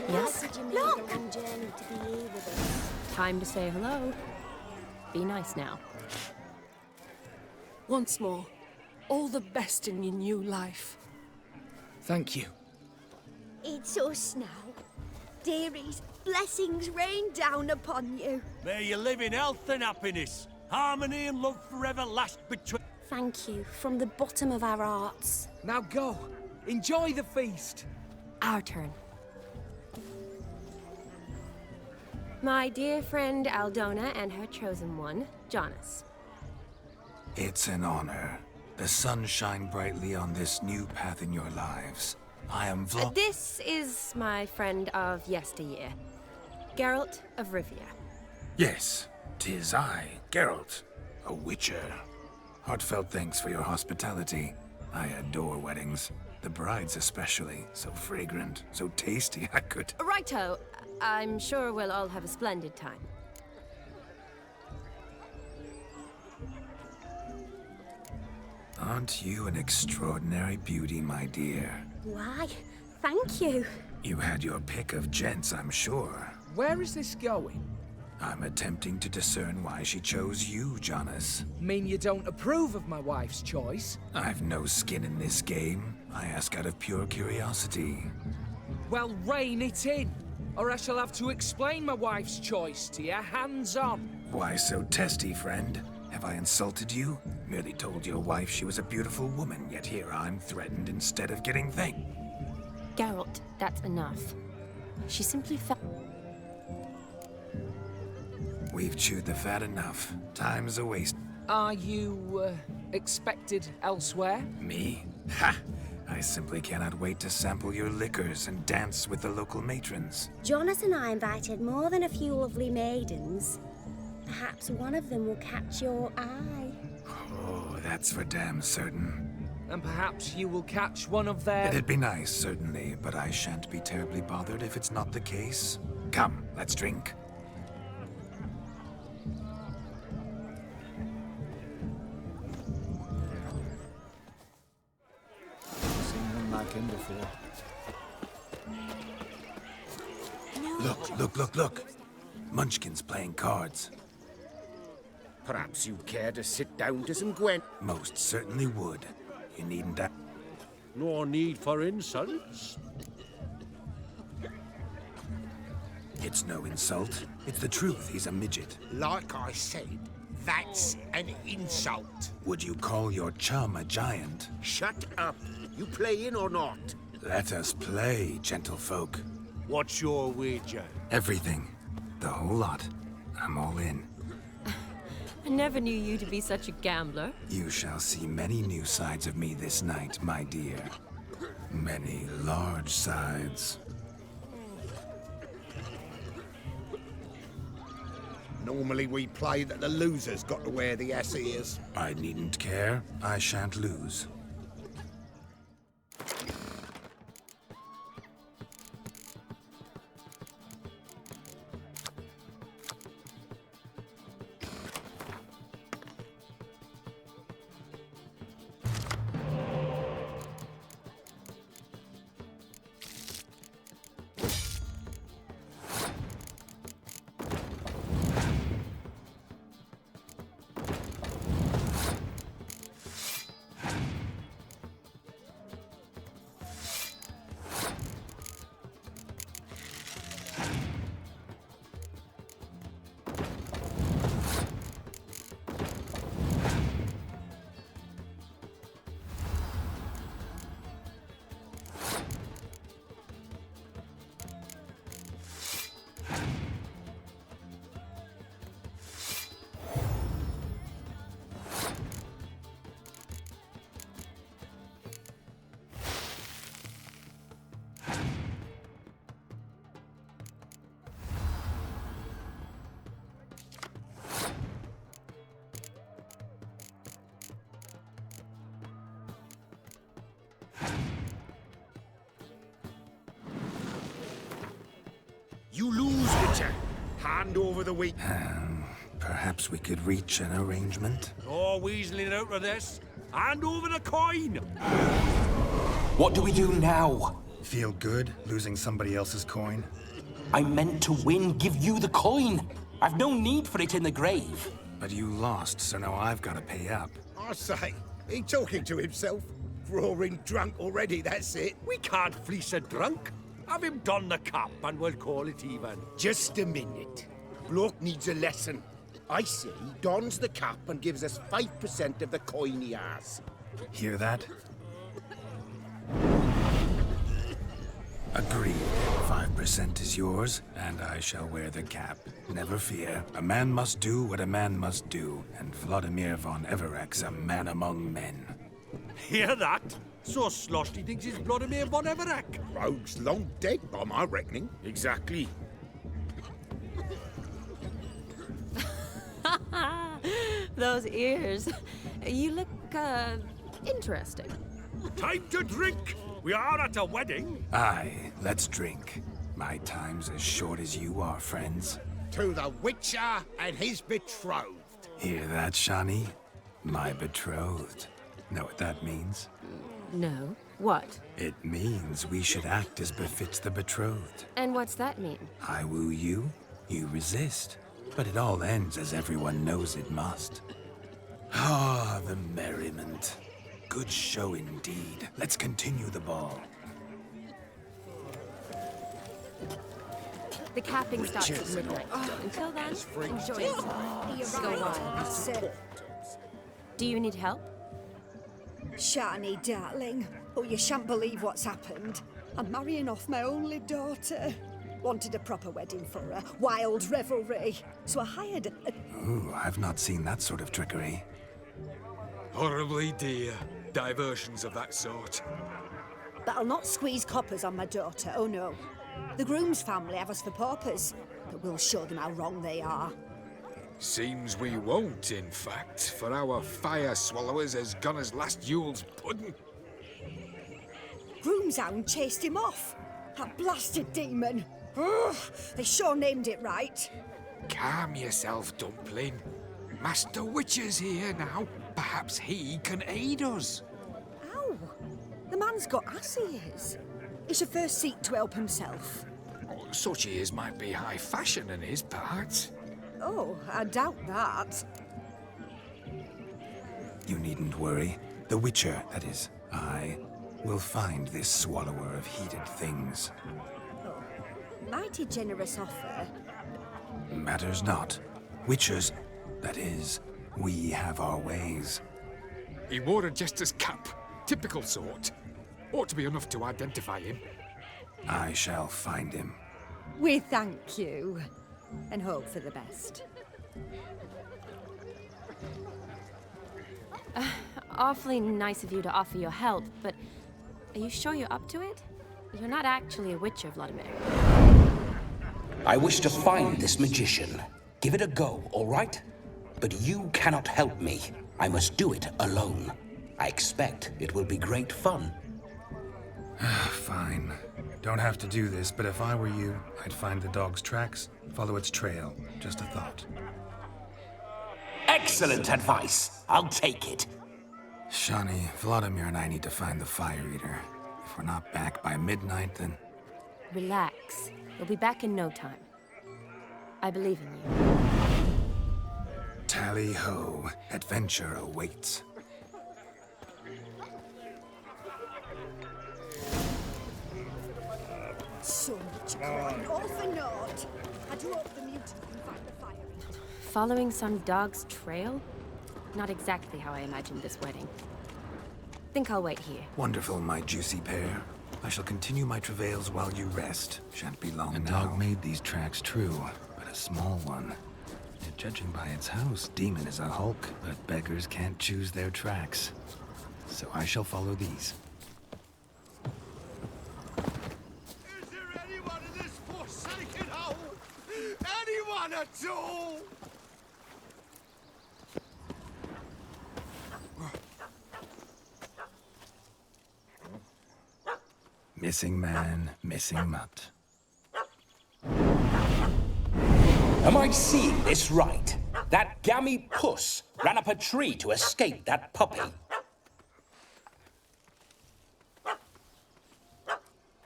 Yes? Look! Time to say hello. Be nice now. Once more, all the best in your new life. Thank you. It's us now. Dearies, blessings rain down upon you. May you live in health and happiness. Harmony and love forever last between... Thank you from the bottom of our hearts. Now go. Enjoy the feast. Our turn. My dear friend Aldona and her chosen one, Jonas. It's an honor. The sun shine brightly on this new path in your lives. I am This is my friend of yesteryear, Geralt of Rivia. Yes, 'tis I, Geralt, a witcher. Heartfelt thanks for your hospitality. I adore weddings. The brides especially. So fragrant, so tasty, I could... Righto. I'm sure we'll all have a splendid time. Aren't you an extraordinary beauty, my dear? Why, thank you. You had your pick of gents, I'm sure. Where is this going? I'm attempting to discern why she chose you, Jonas. Mean you don't approve of my wife's choice? I've no skin in this game. I ask out of pure curiosity. Well, rein it in, or I shall have to explain my wife's choice to you, hands on. Why so testy, friend? Have I insulted you? Merely told your wife she was a beautiful woman, yet here I'm threatened instead of getting thanked. Geralt, that's enough. She simply felt... We've chewed the fat enough. Time's a waste. Are you, expected elsewhere? Me? Ha! I simply cannot wait to sample your liquors and dance with the local matrons. Jonas and I invited more than a few lovely maidens. Perhaps one of them will catch your eye. Oh, that's for damn certain. And perhaps you will catch one of their... It'd be nice, certainly, but I shan't be terribly bothered if it's not the case. Come, let's drink. Seen one like him before. Look. Munchkin's playing cards. Perhaps you'd care to sit down to some Gwen. Most certainly would. You needn't ask. No need for insults. It's no insult. It's the truth. He's a midget. Like I said, that's an insult. Would you call your chum a giant? Shut up. You playing or not? Let us play, gentlefolk. What's your wager? Everything. The whole lot. I'm all in. I never knew you to be such a gambler. You shall see many new sides of me this night, my dear. Many large sides. Normally we play that the loser's got to wear the ass ears. I needn't care. I shan't lose. You lose, Witcher. Hand over the wheat. Perhaps we could reach an arrangement? No weaseling out of this. Hand over the coin! What do we do now? Feel good losing somebody else's coin? I meant to win, give you the coin. I've no need for it in the grave. But you lost, so now I've got to pay up. I say, he talking to himself. Roaring drunk already, that's it. We can't fleece a drunk. Have him don the cap and we'll call it even. Just a minute. Bloke needs a lesson. I say he dons the cap and gives us 5% of the coin he has. Hear that? Agreed. 5% is yours, and I shall wear the cap. Never fear. A man must do what a man must do, and Vladimir von Everek's a man among men. Hear that? So sloshed he thinks he's Vladimir von Everek. Rogue's long dead by my reckoning. Exactly. Those ears. You look, interesting. Time to drink! We are at a wedding. Aye, let's drink. My time's as short as you are, friends. To the Witcher and his betrothed. Hear that, Shani? My betrothed. Know what that means? No. What? It means we should act as befits the betrothed. And what's that mean? I woo you, you resist. But it all ends as everyone knows it must. Ah, the merriment. Good show indeed. Let's continue the ball. The capping starts at midnight. Until then, enjoy yourself. Go on. Do you need help? Shani, darling. Oh, you shan't believe what's happened. I'm marrying off my only daughter. Wanted a proper wedding for her, wild revelry. So I hired a... Ooh, I've not seen that sort of trickery. Horribly dear diversions of that sort. But I'll not squeeze coppers on my daughter, oh no. The groom's family have us for paupers, but we'll show them how wrong they are. Seems we won't, in fact, for our fire swallowers has gone as last Yule's pudding. Groom's hound chased him off. That blasted demon. Ugh, they sure named it right. Calm yourself, Dumpling. Master Witcher's here now. Perhaps he can aid us. Ow! The man's got ass ears. He should first seek to help himself. Such ears might be high fashion in his parts. Oh, I doubt that. You needn't worry. The Witcher, that is, I, will find this swallower of heated things. Mighty generous offer. Matters not. Witchers, that is, we have our ways. He wore a jester's cap. Typical sort. Ought to be enough to identify him. I shall find him. We thank you, and hope for the best. Awfully nice of you to offer your help, but are you sure you're up to it? You're not actually a witcher, Vladimir. I wish to find this magician. Give it a go, all right? But you cannot help me. I must do it alone. I expect it will be great fun. Fine. Don't have to do this, but if I were you, I'd find the dog's tracks, follow its trail. Just a thought. Excellent advice. I'll take it. Shani, Vladimir and I need to find the fire eater. If we're not back by midnight, then... Relax. We'll be back in no time. I believe in you. Tally-ho. Adventure awaits. So much crime, all for naught. I do hope the mutant can find the fire. Following some dog's trail? Not exactly how I imagined this wedding. Think I'll wait here. Wonderful, my juicy pair. I shall continue my travails while you rest. Shan't be long now. A dog made these tracks true, but a small one. And judging by its house, Demon is a hulk, but beggars can't choose their tracks. So I shall follow these. Is there anyone in this forsaken hole? Anyone at all? Missing man, missing mutt. Am I seeing this right? That gammy puss ran up a tree to escape that puppy.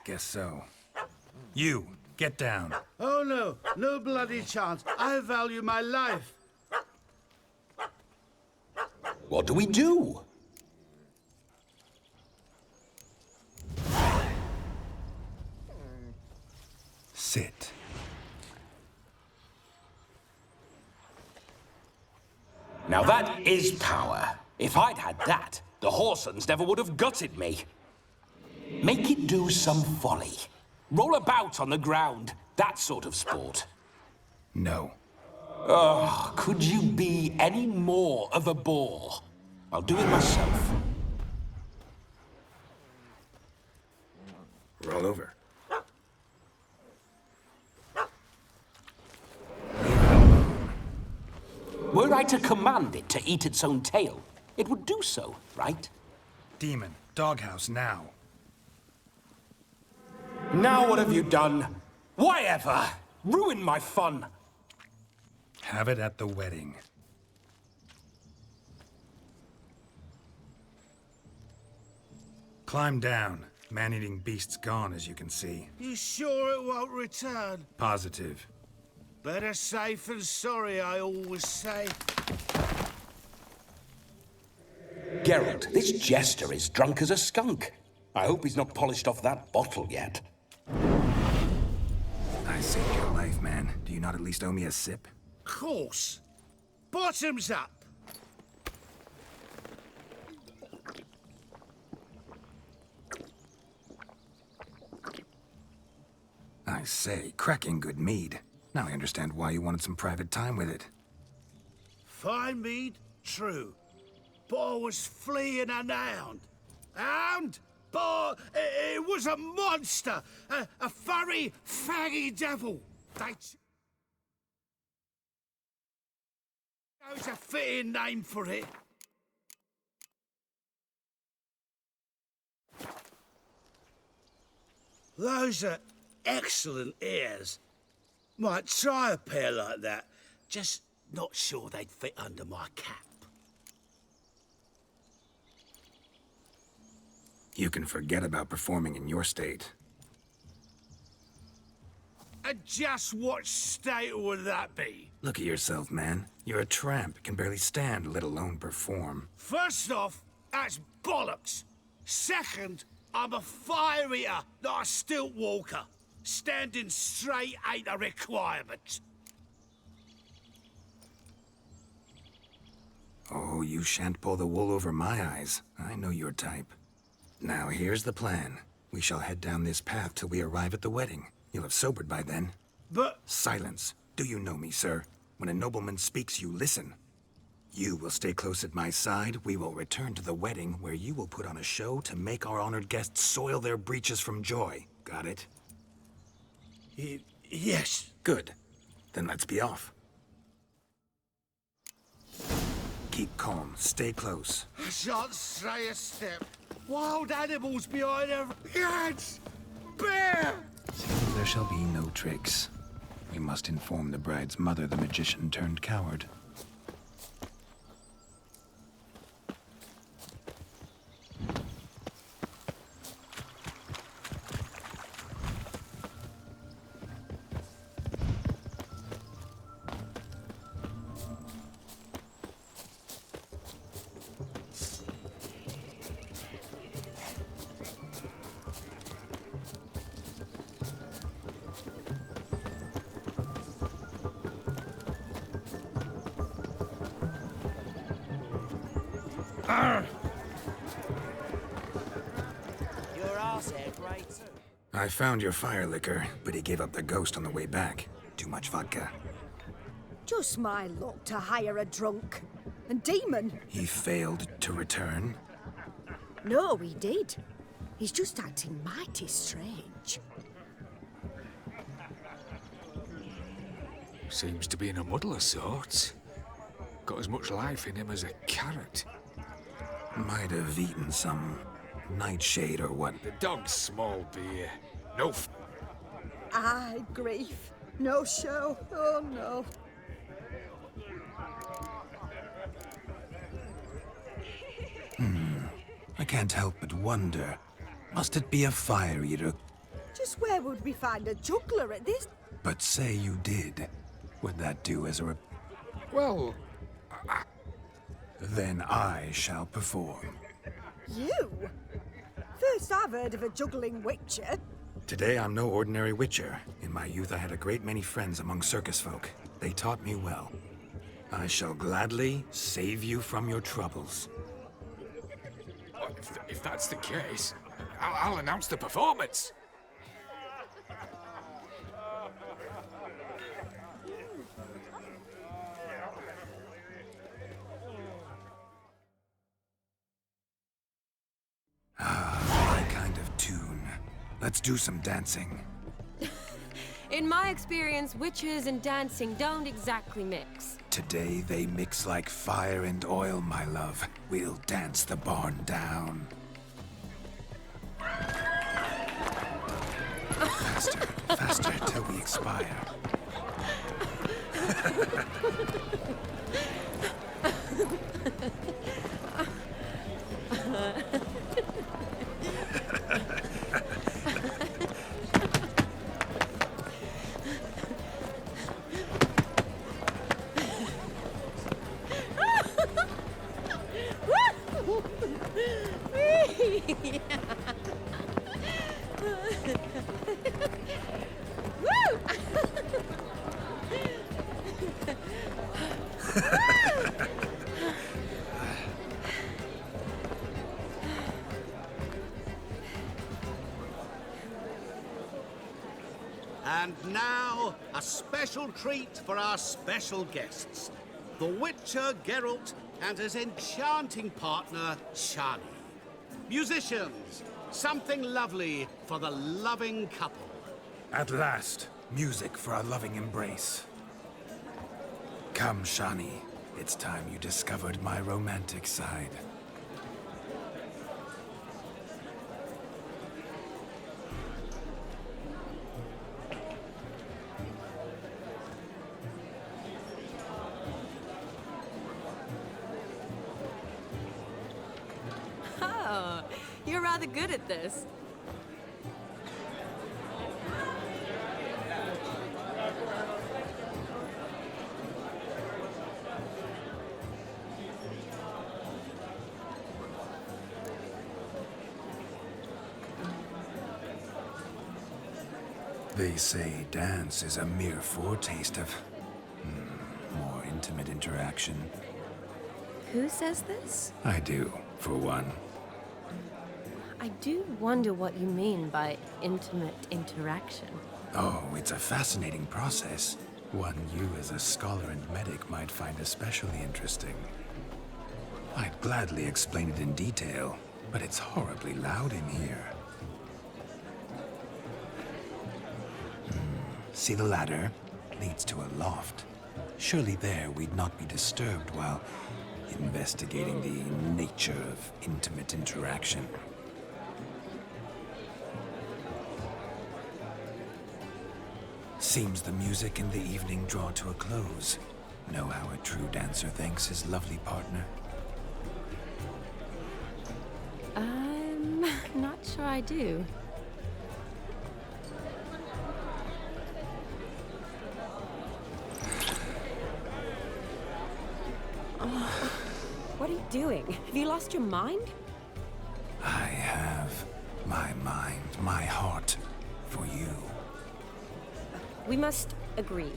Guess so. You, get down. Oh no, no bloody chance. I value my life. What do we do? Sit. Now that is power. If I'd had that, the Horsons never would have gutted me. Make it do some folly. Roll about on the ground. That sort of sport. No. Oh, could you be any more of a bore? I'll do it myself. Roll over. Were I to command it to eat its own tail, it would do so, right? Demon, doghouse now. Now what have you done? Why ever? Ruin my fun. Have it at the wedding. Climb down. Man-eating beast's gone, as you can see. You sure it won't return? Positive. Better safe than sorry, I always say. Geralt, this jester is drunk as a skunk. I hope he's not polished off that bottle yet. I saved your life, man. Do you not at least owe me a sip? Course. Bottoms up. I say, cracking good mead. Now I understand why you wanted some private time with it. Fine mead, true. But I was fleeing an hound. Hound? But it was a monster! A furry, faggy devil! They chose a fitting name for it. Those are excellent ears. Might try a pair like that. Just not sure they'd fit under my cap. You can forget about performing in your state. And just what state would that be? Look at yourself, man. You're a tramp, can barely stand, let alone perform. First off, that's bollocks. Second, I'm a fire eater, not a stilt walker. Standing straight ain't a requirement. Oh, you shan't pull the wool over my eyes. I know your type. Now, here's the plan. We shall head down this path till we arrive at the wedding. You'll have sobered by then. But... Silence. Do you know me, sir? When a nobleman speaks, you listen. You will stay close at my side. We will return to the wedding, where you will put on a show to make our honored guests soil their breeches from joy. Got it? Yes. Good. Then let's be off. Keep calm. Stay close. I shan't stray a step. Wild animals behind every... Cats! Bear! Seems there shall be no tricks. We must inform the bride's mother the magician turned coward. Your arse hair great too. I found your fire liquor, but he gave up the ghost on the way back. Too much vodka. Just my luck to hire a drunk. And demon. He failed to return. No, he did. He's just acting mighty strange. Seems to be in a muddle of sorts. Got as much life in him as a carrot. Might have eaten some nightshade or what. The dog's small beer. No Aye, grief. No show. Oh, no. I can't help but wonder. Must it be a fire eater? Just where would we find a juggler at this? But say you did. Would that do as a Well... Then I shall perform. You? First I've heard of a juggling witcher. Today I'm no ordinary witcher. In my youth I had a great many friends among circus folk. They taught me well. I shall gladly save you from your troubles. If that's the case, I'll announce the performance. My kind of tune. Let's do some dancing. In my experience, witches and dancing don't exactly mix. Today they mix like fire and oil, my love. We'll dance the barn down. Faster, faster, till we expire. And now, a special treat for our special guests. The Witcher Geralt and his enchanting partner, Shani. Musicians, something lovely for the loving couple. At last, music for our loving embrace. Come, Shani. It's time you discovered my romantic side. Oh, you're rather good at this. They say dance is a mere foretaste of more intimate interaction. Who says this? I do, for one. I do wonder what you mean by intimate interaction. Oh, it's a fascinating process. One you as a scholar and medic might find especially interesting. I'd gladly explain it in detail, but it's horribly loud in here. See the ladder? Leads to a loft. Surely there we'd not be disturbed while investigating the nature of intimate interaction. Seems the music and the evening draw to a close. Know how a true dancer thanks his lovely partner? I'm not sure I do. What are you doing? Have you lost your mind? I have my mind, my heart for you. We must agree.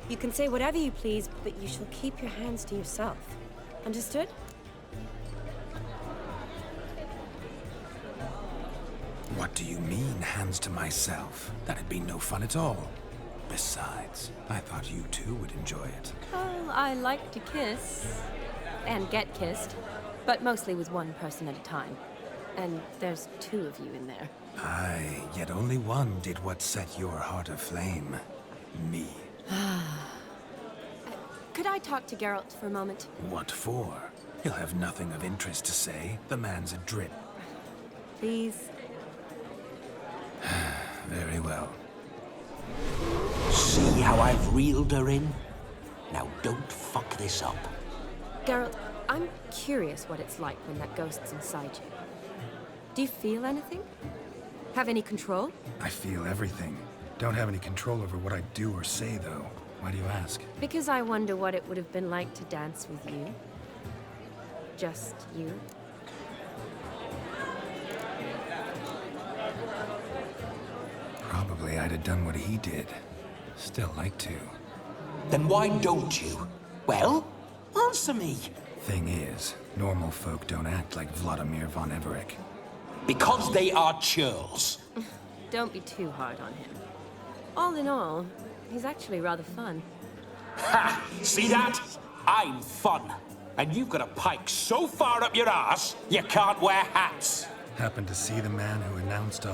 You can say whatever you please, but you shall keep your hands to yourself. Understood? What do you mean, hands to myself? That'd be no fun at all. Besides, I thought you too would enjoy it. Well, I like to kiss. And get kissed. But mostly with one person at a time. And there's two of you in there. Aye, yet only one did what set your heart aflame. Me. Could I talk to Geralt for a moment? What for? He'll have nothing of interest to say. The man's a drip. Please? Very well. See how I've reeled her in? Now don't fuck this up. Geralt, I'm curious what it's like when that ghost's inside you. Do you feel anything? Have any control? I feel everything. Don't have any control over what I do or say, though. Why do you ask? Because I wonder what it would have been like to dance with you. Just you. Probably I'd have done what he did. Still like to. Then why don't you? Well, answer me. Thing is, normal folk don't act like Vladimir von Everett. Because they are churls. Don't be too hard on him. All in all, he's actually rather fun. Ha! See that? I'm fun. And you've got a pike so far up your ass, you can't wear hats. Happened to see the man who announced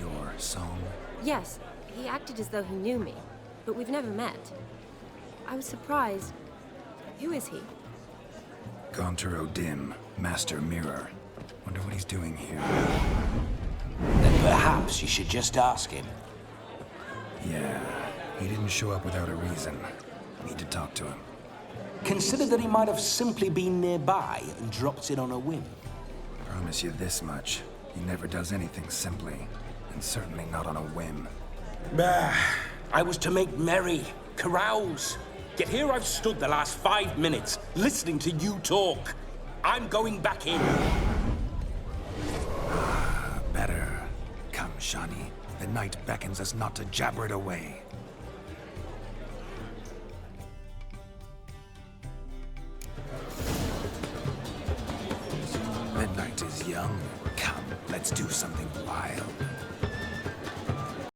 your song? Yes, he acted as though he knew me, but we've never met. I was surprised. Who is he? Gaunter O'Dim, Master Mirror. Wonder what he's doing here. Then perhaps you should just ask him. Yeah, he didn't show up without a reason. Need to talk to him. Consider that he might have simply been nearby and dropped in on a whim. Promise you this much. He never does anything simply, and certainly not on a whim. Bah! I was to make merry, carouse. Yet here I've stood the last 5 minutes, listening to you talk. I'm going back in. Better. Come, Shani. The night beckons us not to jabber it away. The night is young. Come, let's do something wild.